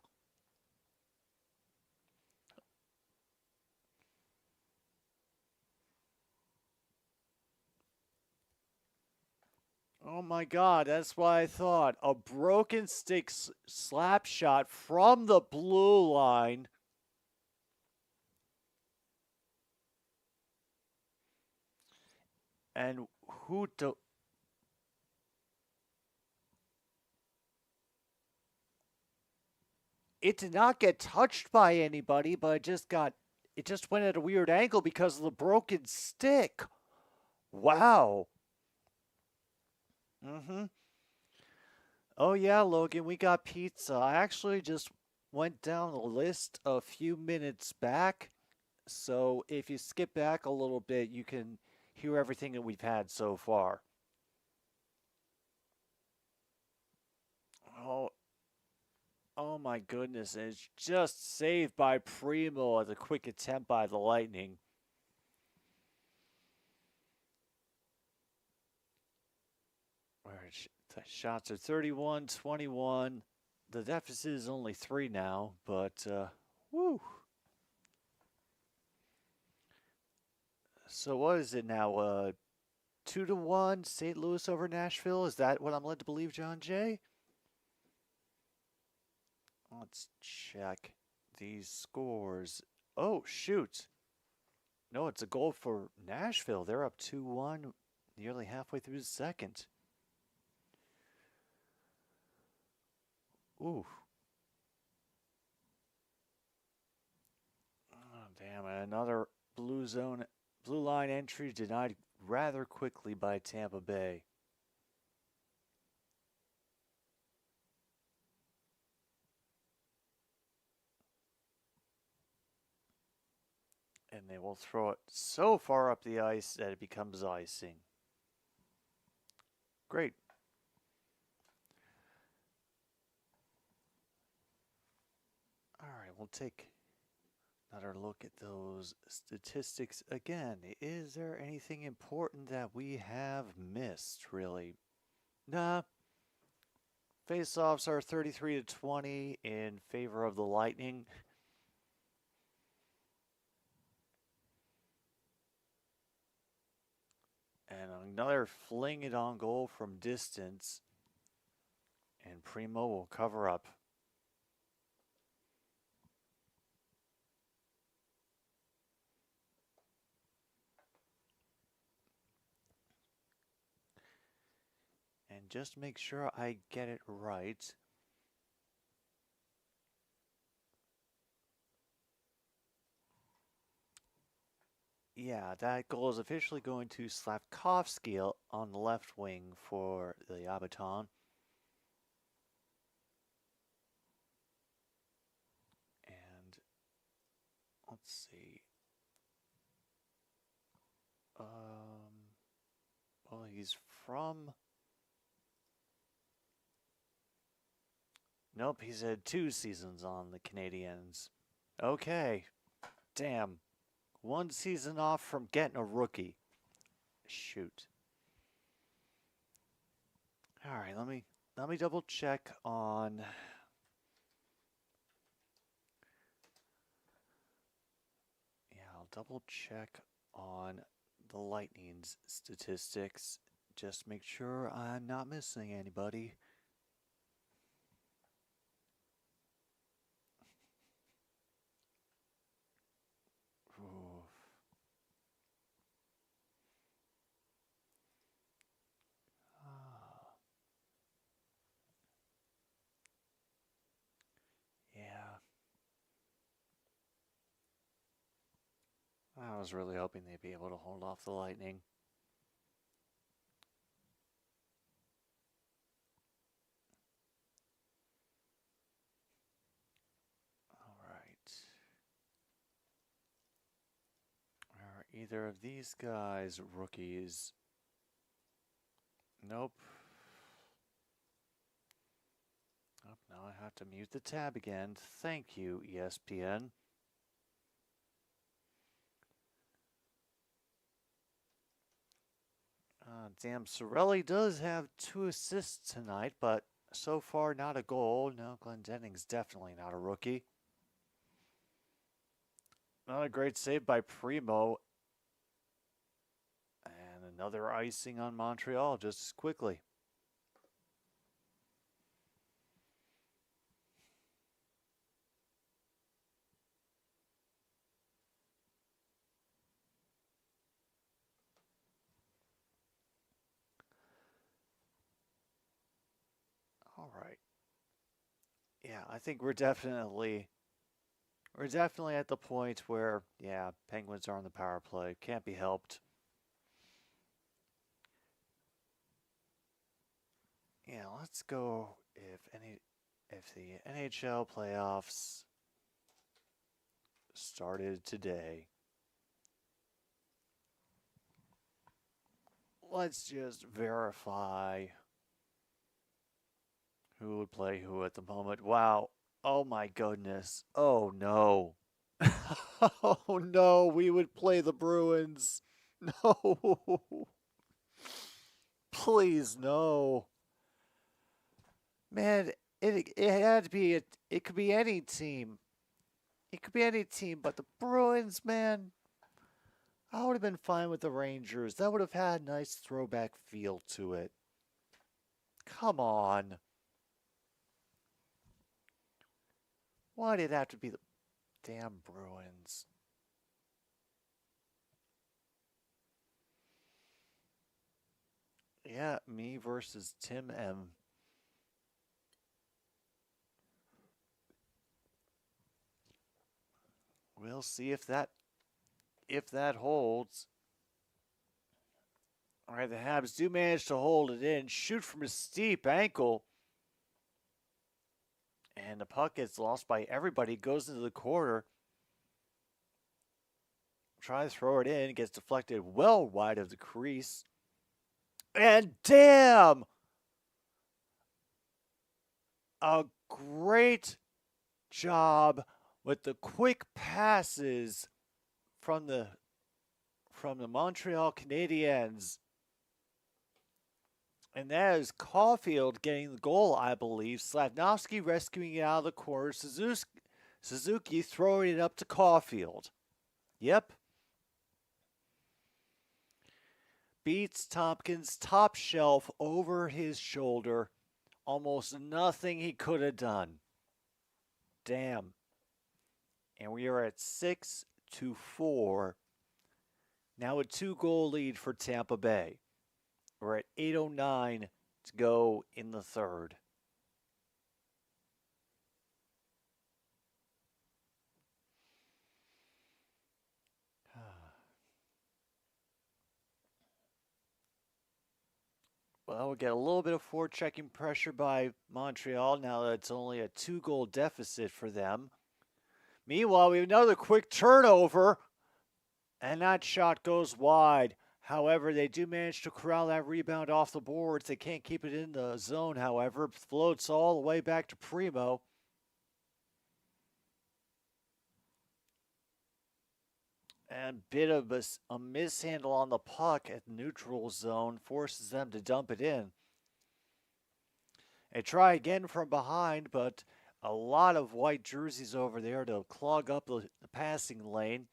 Oh my God, that's what I thought. A broken stick slap shot from the blue line. And it did not get touched by anybody, but it just went at a weird angle because of the broken stick. Wow. Oh yeah, Logan, we got pizza. I actually just went down the list a few minutes back. So if you skip back a little bit, you can hear everything that we've had so far. Oh my goodness, and it's just saved by Primo at a quick attempt by the Lightning. Shots are 31-21. The deficit is only 3 now, but woo. So what is it now? 2-1 St. Louis over Nashville? Is that what I'm led to believe, John Jay? Let's check these scores. Oh, shoot. No, it's a goal for Nashville. They're up 2-1 nearly halfway through the second. Ooh. Oh, damn it. Another blue line entry denied rather quickly by Tampa Bay. And they will throw it so far up the ice that it becomes icing. Great. All right, we'll take another look at those statistics again. Is there anything important that we have missed, really? Nah. Face-offs are 33-20 in favor of the Lightning. And another fling it on goal from distance. And Primo will cover up. And just make sure I get it right. Yeah, that goal is officially going to Slavkovsky on the left wing for the Abaton. And let's see. Well, he's from... Nope, he's had 2 seasons on the Canadiens. Okay. Damn. 1 season off from getting a rookie. Shoot. All right, let me double check on I'll double check on the Lightning's statistics. Just make sure I'm not missing anybody. I was really hoping they'd be able to hold off the Lightning. All right. Are either of these guys rookies? Nope. Oh, now I have to mute the tab again. Thank you, ESPN. Damn, Sorelli does have 2 assists tonight, but so far not a goal. No, Glendenning's definitely not a rookie. Not a great save by Primo. And another icing on Montreal just as quickly. All right. Yeah, I think we're definitely at the point where, yeah, Penguins are on the power play. Can't be helped. Yeah, let's go if the NHL playoffs started today. Let's just verify who would play who at the moment. Wow. Oh my goodness. Oh no. Oh no, we would play the Bruins. No. Please, no. Man, it had to be it could be any team. It could be any team, but the Bruins, man, I would have been fine with the Rangers. That would have had a nice throwback feel to it. Come on. Why did it have to be the damn Bruins? Yeah, me versus Tim M. We'll see if that holds. All right, the Habs do manage to hold it in, shoot from a steep ankle, and the puck gets lost by everybody. Goes into the corner. Try to throw it in, gets deflected well wide of the crease, and damn, a great job with the quick passes from the Montreal Canadiens. And that is Caulfield getting the goal, I believe. Slavnovsky rescuing it out of the corner. Suzuki throwing it up to Caulfield. Yep. Beats Tompkins top shelf over his shoulder. Almost nothing he could have done. Damn. And we are at 6-4. Now a 2-goal lead for Tampa Bay. We're at 8:09 to go in the third. Well, we get a little bit of forechecking pressure by Montreal now that it's only a 2-goal deficit for them. Meanwhile, we have another quick turnover, and that shot goes wide. However, they do manage to corral that rebound off the boards. They can't keep it in the zone, however. It floats all the way back to Primo. And bit of a mishandle on the puck at neutral zone forces them to dump it in. They try again from behind, but a lot of white jerseys over there to clog up the passing lane.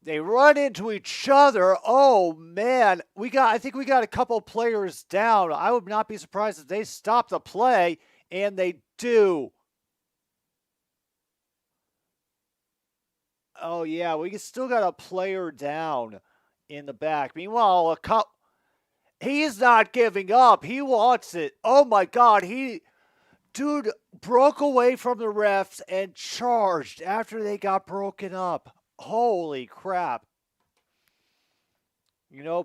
They run into each other. Oh man, I think we got a couple players down. I would not be surprised if they stop the play, and they do. Oh yeah, we still got a player down in the back. Meanwhile, he's not giving up. He wants it. Oh my God, dude broke away from the refs and charged after they got broken up. Holy crap.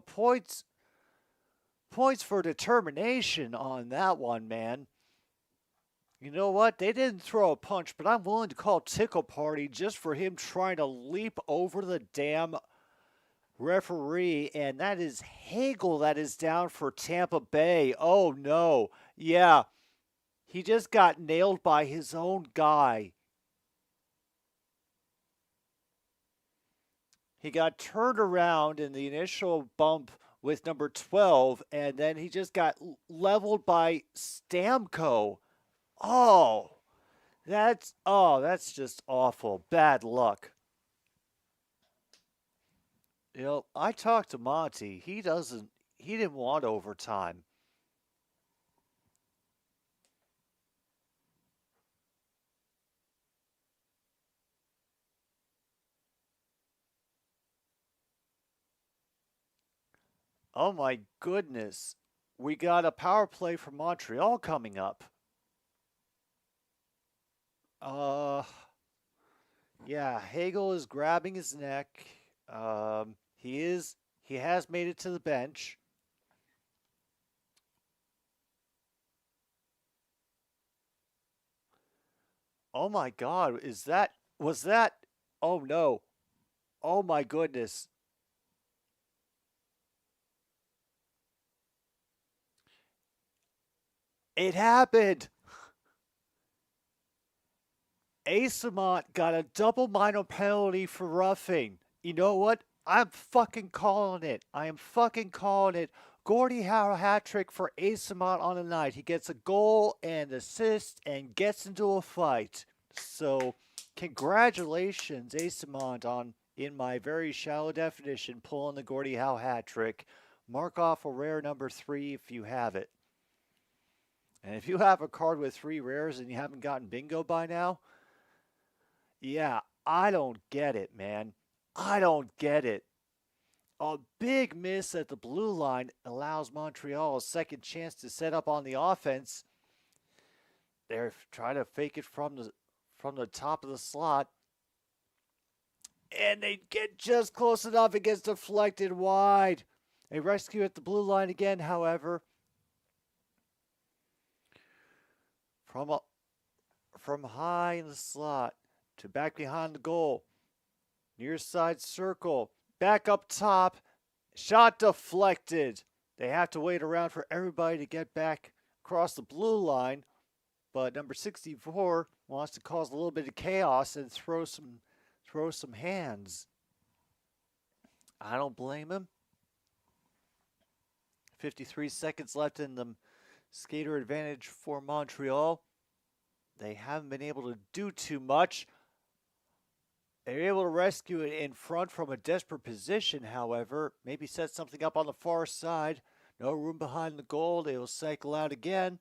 Points for determination on that one, man. You know what? They didn't throw a punch, but I'm willing to call tickle party just for him trying to leap over the damn referee, and that is Hagel that is down for Tampa Bay. Oh no. Yeah. He just got nailed by his own guy. He got turned around in the initial bump with number 12, and then he just got leveled by Stamko. Oh, that's just awful. Bad luck. I talked to Monty. He didn't want overtime. Oh my goodness. We got a power play from Montreal coming up. Yeah, Hagel is grabbing his neck. He has made it to the bench. Oh my God, was that, oh no. Oh my goodness. It happened. Asamont got a double minor penalty for roughing. You know what? I'm fucking calling it. I am fucking calling it. Gordie Howe hat trick for Asamont on the night. He gets a goal and assist and gets into a fight. So, congratulations, Asamont, on, in my very shallow definition, pulling the Gordie Howe hat trick. Mark off a rare number 3 if you have it. And if you have a card with 3 rares and you haven't gotten bingo by now, yeah, I don't get it, man. I don't get it. A big miss at the blue line allows Montreal a second chance to set up on the offense. They're trying to fake it from the top of the slot. And they get just close enough. It gets deflected wide. A rescue at the blue line again, however. From high in the slot to back behind the goal. Near side circle. Back up top. Shot deflected. They have to wait around for everybody to get back across the blue line. But number 64 wants to cause a little bit of chaos and throw some hands. I don't blame him. 53 seconds left in the skater advantage for Montreal. They haven't been able to do too much. They're able to rescue it in front from a desperate position, however. Maybe set something up on the far side. No room behind the goal. They will cycle out again.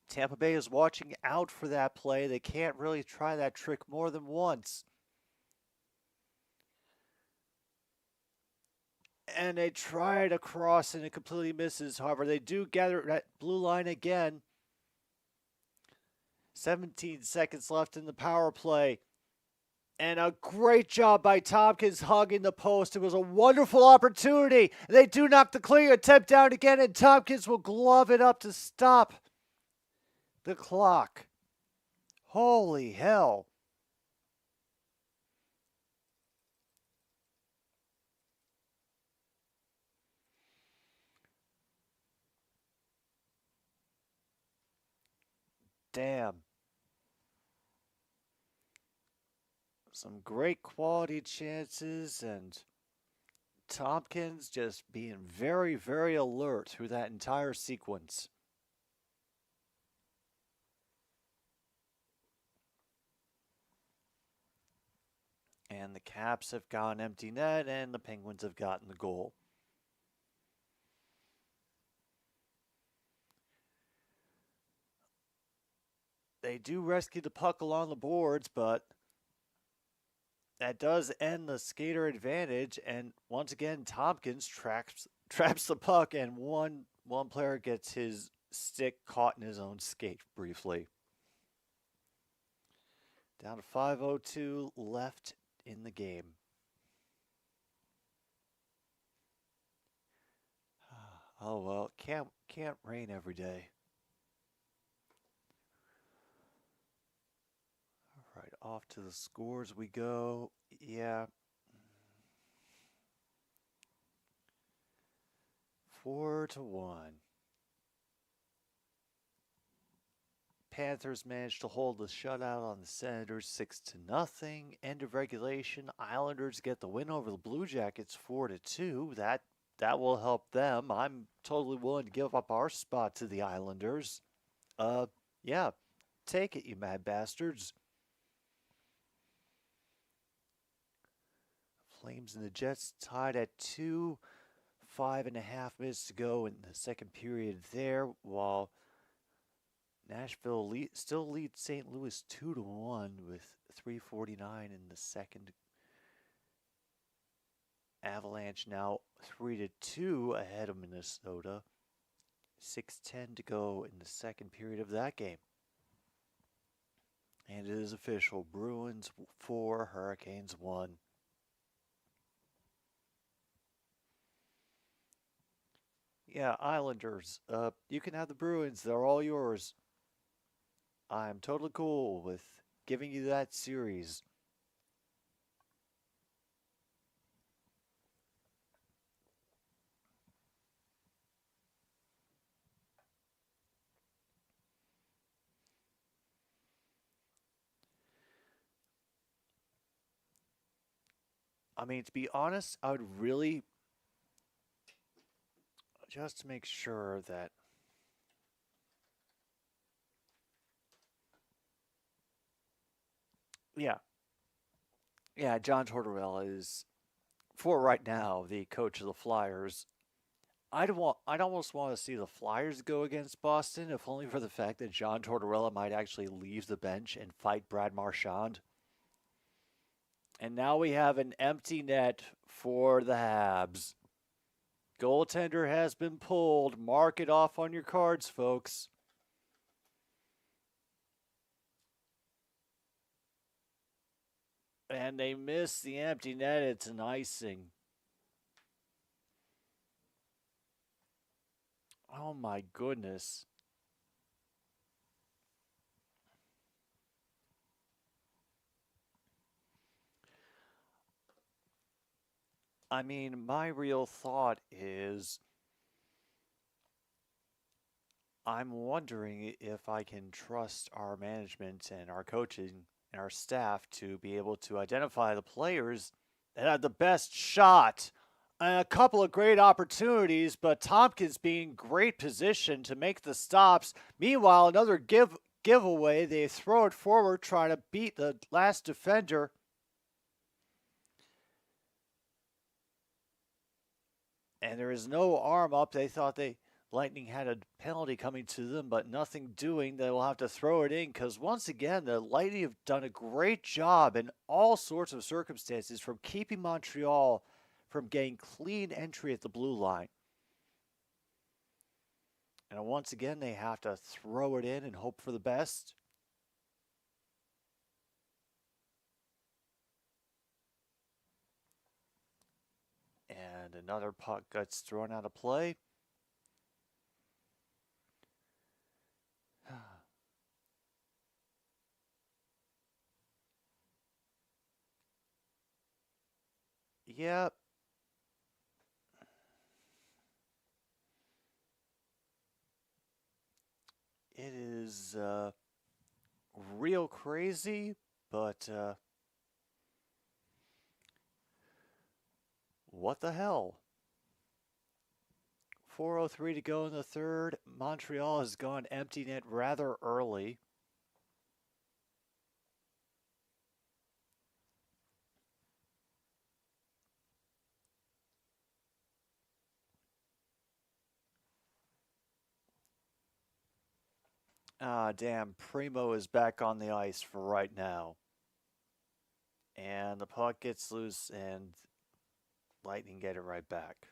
Tampa Bay is watching out for that play. They can't really try that trick more than once. And they try to cross and it completely misses. However, they do gather that blue line again. 17 seconds left in the power play. And a great job by Tompkins hugging the post. It was a wonderful opportunity. They do knock the clear attempt down again, and Tompkins will glove it up to stop the clock. Holy hell. Damn. Some great quality chances, and Tompkins just being very, very alert through that entire sequence. And the Caps have got an empty net, and the Penguins have gotten the goal. They do rescue the puck along the boards, but that does end the skater advantage, and once again, Tompkins traps the puck, and one player gets his stick caught in his own skate briefly. Down to 5:02 left in the game. Oh well, can't rain every day. Right, off to the scores we go. Yeah. 4-1. Panthers managed to hold the shutout on the Senators 6-0. End of regulation. Islanders get the win over the Blue Jackets 4-2. That will help them. I'm totally willing to give up our spot to the Islanders. Yeah, take it, you mad bastards. Flames and the Jets tied at 2. 5.5 minutes to go in the second period there, while Nashville still leads St. Louis 2-1 with 3:49 in the second. Avalanche now 3-2 ahead of Minnesota. 6:10 to go in the second period of that game. And it is official. Bruins 4, Hurricanes 1. Yeah, Islanders. You can have the Bruins. They're all yours. I'm totally cool with giving you that series. I mean, to be honest, I would really just to make sure that yeah, yeah, John Tortorella is for right now the coach of the Flyers. I'd almost want to see the Flyers go against Boston, if only for the fact that John Tortorella might actually leave the bench and fight Brad Marchand. And now we have an empty net for the Habs. Goaltender has been pulled. Mark it off on your cards, folks. And they miss the empty net. It's an icing. Oh my goodness. I mean, my real thought is I'm wondering if I can trust our management and our coaching and our staff to be able to identify the players that have the best shot. And a couple of great opportunities, but Tompkins being in great position to make the stops. Meanwhile, another giveaway. They throw it forward, trying to beat the last defender. And there is no arm up. They thought Lightning had a penalty coming to them, but nothing doing. They will have to throw it in because once again, the Lightning have done a great job in all sorts of circumstances from keeping Montreal from getting clean entry at the blue line. And once again, they have to throw it in and hope for the best. And another puck gets thrown out of play. Yep. It is real crazy, but what the hell? 4:03 to go in the third. Montreal has gone empty net rather early. Ah, damn. Primo is back on the ice for right now. And the puck gets loose, and Lightning get it right back.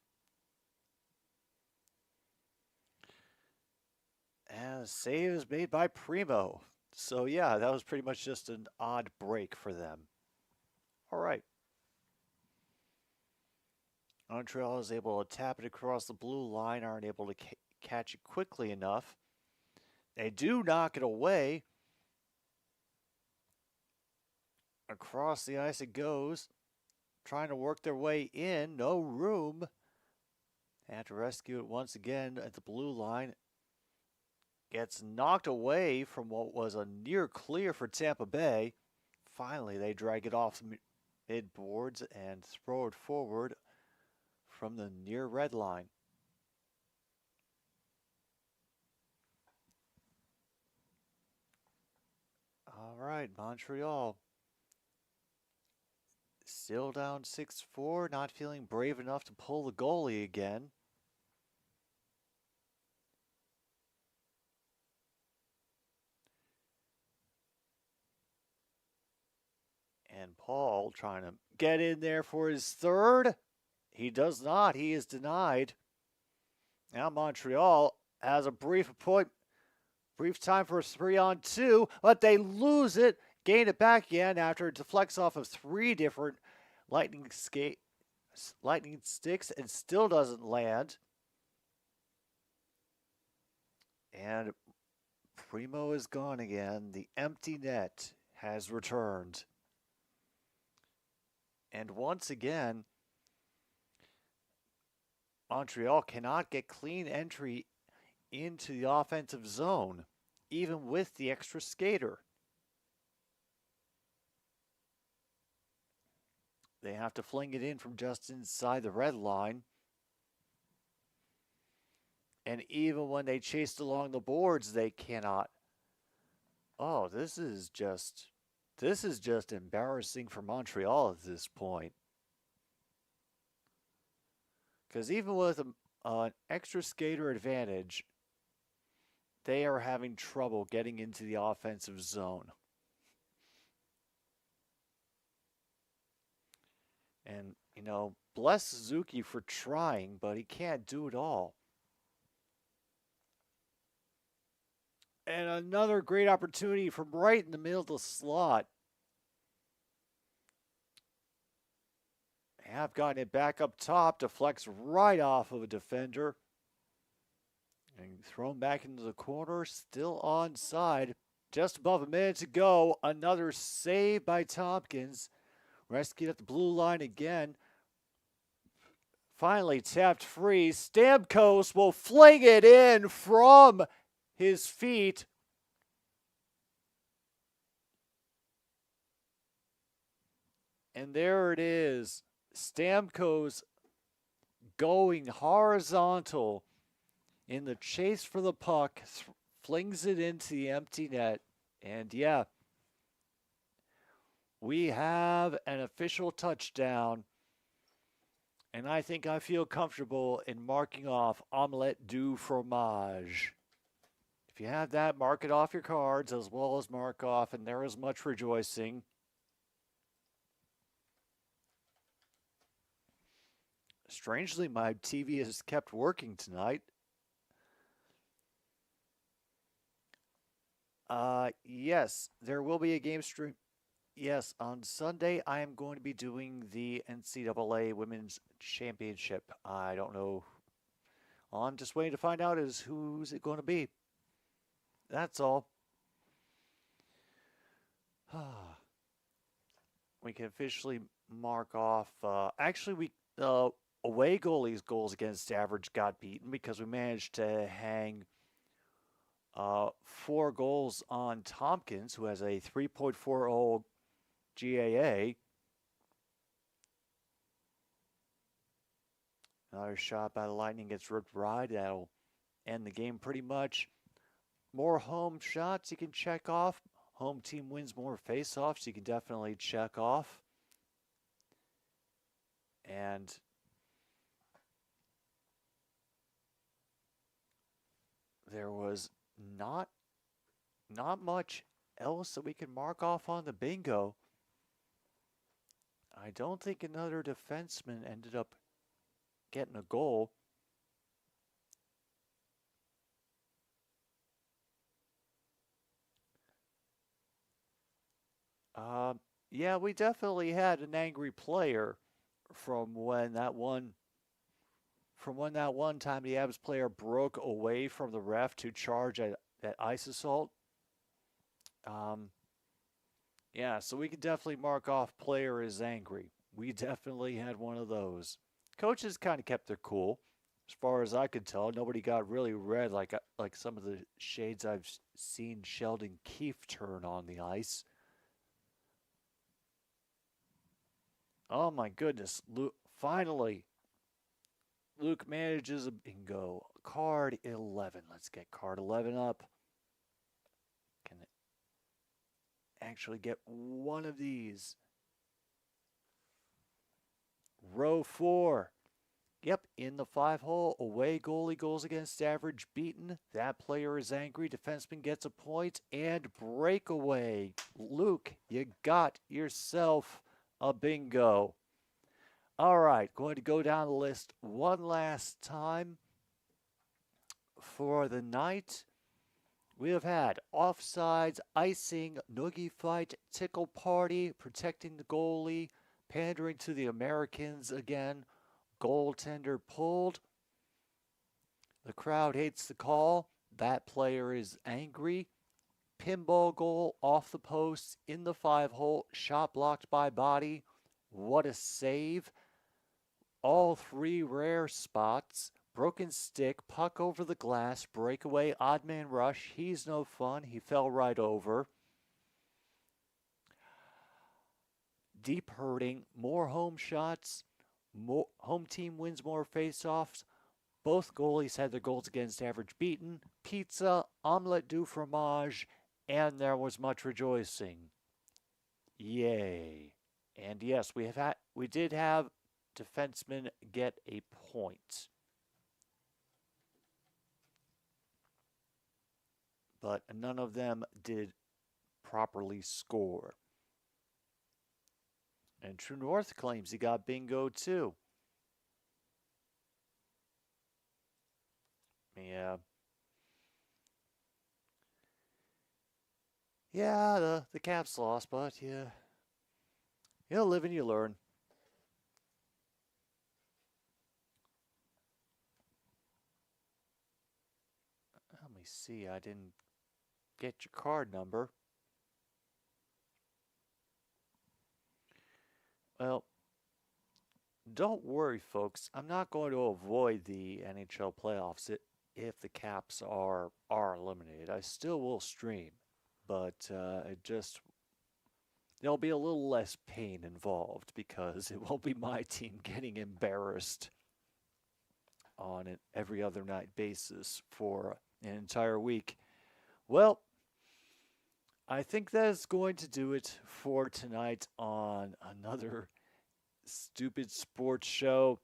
And a save is made by Primo. So, yeah, that was pretty much just an odd break for them. All right. Montreal is able to tap it across the blue line, aren't able to catch it quickly enough. They do knock it away. Across the ice it goes. Trying to work their way in. No room. They have to rescue it once again at the blue line. Gets knocked away from what was a near clear for Tampa Bay. Finally, they drag it off mid-boards and throw it forward from the near red line. All right, Montreal. Still down 6-4, not feeling brave enough to pull the goalie again. And Paul trying to get in there for his third. He does not. He is denied. Now Montreal has a brief time for a 3-on-2, but they lose it. Gain it back again after it deflects off of 3 different lightning sticks and still doesn't land. And Primo is gone again. The empty net has returned. And once again, Montreal cannot get clean entry into the offensive zone, even with the extra skater. They have to fling it in from just inside the red line. And even when they chased along the boards, they cannot. Oh, this is just embarrassing for Montreal at this point. Because even with an extra skater advantage, they are having trouble getting into the offensive zone. And, bless Suzuki for trying, but he can't do it all. And another great opportunity from right in the middle of the slot. Have gotten it back up top, deflects right off of a defender. And thrown back into the corner, still onside. Just above a minute to go. Another save by Tompkins. Rescued at the blue line again. Finally tapped free. Stamkos will fling it in from his feet. And there it is. Stamkos going horizontal in the chase for the puck, flings it into the empty net. And yeah, we have an official touchdown. And I think I feel comfortable in marking off omelette du fromage. If you have that, mark it off your cards as well as mark off, and there is much rejoicing. Strangely, my TV has kept working tonight. Yes, there will be a game stream. Yes, on Sunday I am going to be doing the NCAA Women's Championship. I don't know. I'm just waiting to find out who's it going to be. That's all. We can officially mark off. Actually, away goalies' goals against average got beaten because we managed to hang 4 goals on Tompkins, who has a 3.40 GAA. Another shot by the Lightning gets ripped wide. That'll end the game pretty much. More home shots you can check off. Home team wins more face-offs you can definitely check off. And there was not much else that we can mark off on the bingo. I don't think another defenseman ended up getting a goal. Yeah, we definitely had an angry player from when that one time the Avs player broke away from the ref to charge at ice assault. Yeah, so we can definitely mark off player is angry. We definitely had one of those. Coaches kind of kept their cool. As far as I could tell, nobody got really red like some of the shades I've seen Sheldon Keefe turn on the ice. Oh my goodness, finally, Luke manages a bingo. Card 11. Let's get card 11 up. Can actually get one of these. Row 4. Yep, in the 5-hole. Away goalie goals against average beaten. That player is angry. Defenseman gets a point. And breakaway. Luke, you got yourself a bingo. All right, going to go down the list one last time for the night. We have had offsides, icing, noogie fight, tickle party, protecting the goalie, pandering to the Americans again, goaltender pulled. The crowd hates the call. That player is angry. Pinball goal off the post in the 5-hole, shot blocked by body. What a save. All 3 rare spots. Broken stick, puck over the glass, breakaway, odd man rush. He's no fun. He fell right over. Deep hurting, more home shots. Home team wins more faceoffs. Both goalies had their goals against average beaten, pizza, omelette du fromage, and there was much rejoicing. Yay. And yes, we did have defensemen get a point. But none of them did properly score. And True North claims he got bingo too. Yeah. Yeah, the Caps lost, but yeah. You live and you learn. Let me see, I didn't get your card number. Well, don't worry, folks. I'm not going to avoid the NHL playoffs if the Caps are eliminated. I still will stream, but there'll be a little less pain involved because it won't be my team getting embarrassed on an every other night basis for an entire week. Well, I think that is going to do it for tonight on another stupid sports show.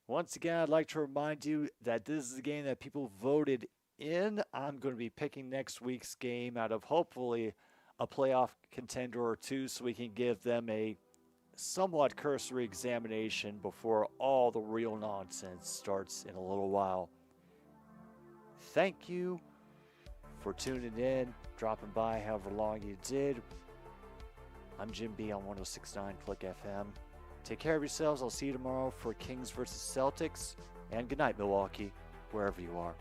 Once again, I'd like to remind you that this is a game that people voted in. I'm going to be picking next week's game out of hopefully a playoff contender or two so we can give them a somewhat cursory examination before all the real nonsense starts in a little while. Thank you for tuning in, dropping by however long you did. I'm Jim B on 106.9 Click FM. Take care of yourselves. I'll see you tomorrow for Kings versus Celtics. And good night, Milwaukee, wherever you are.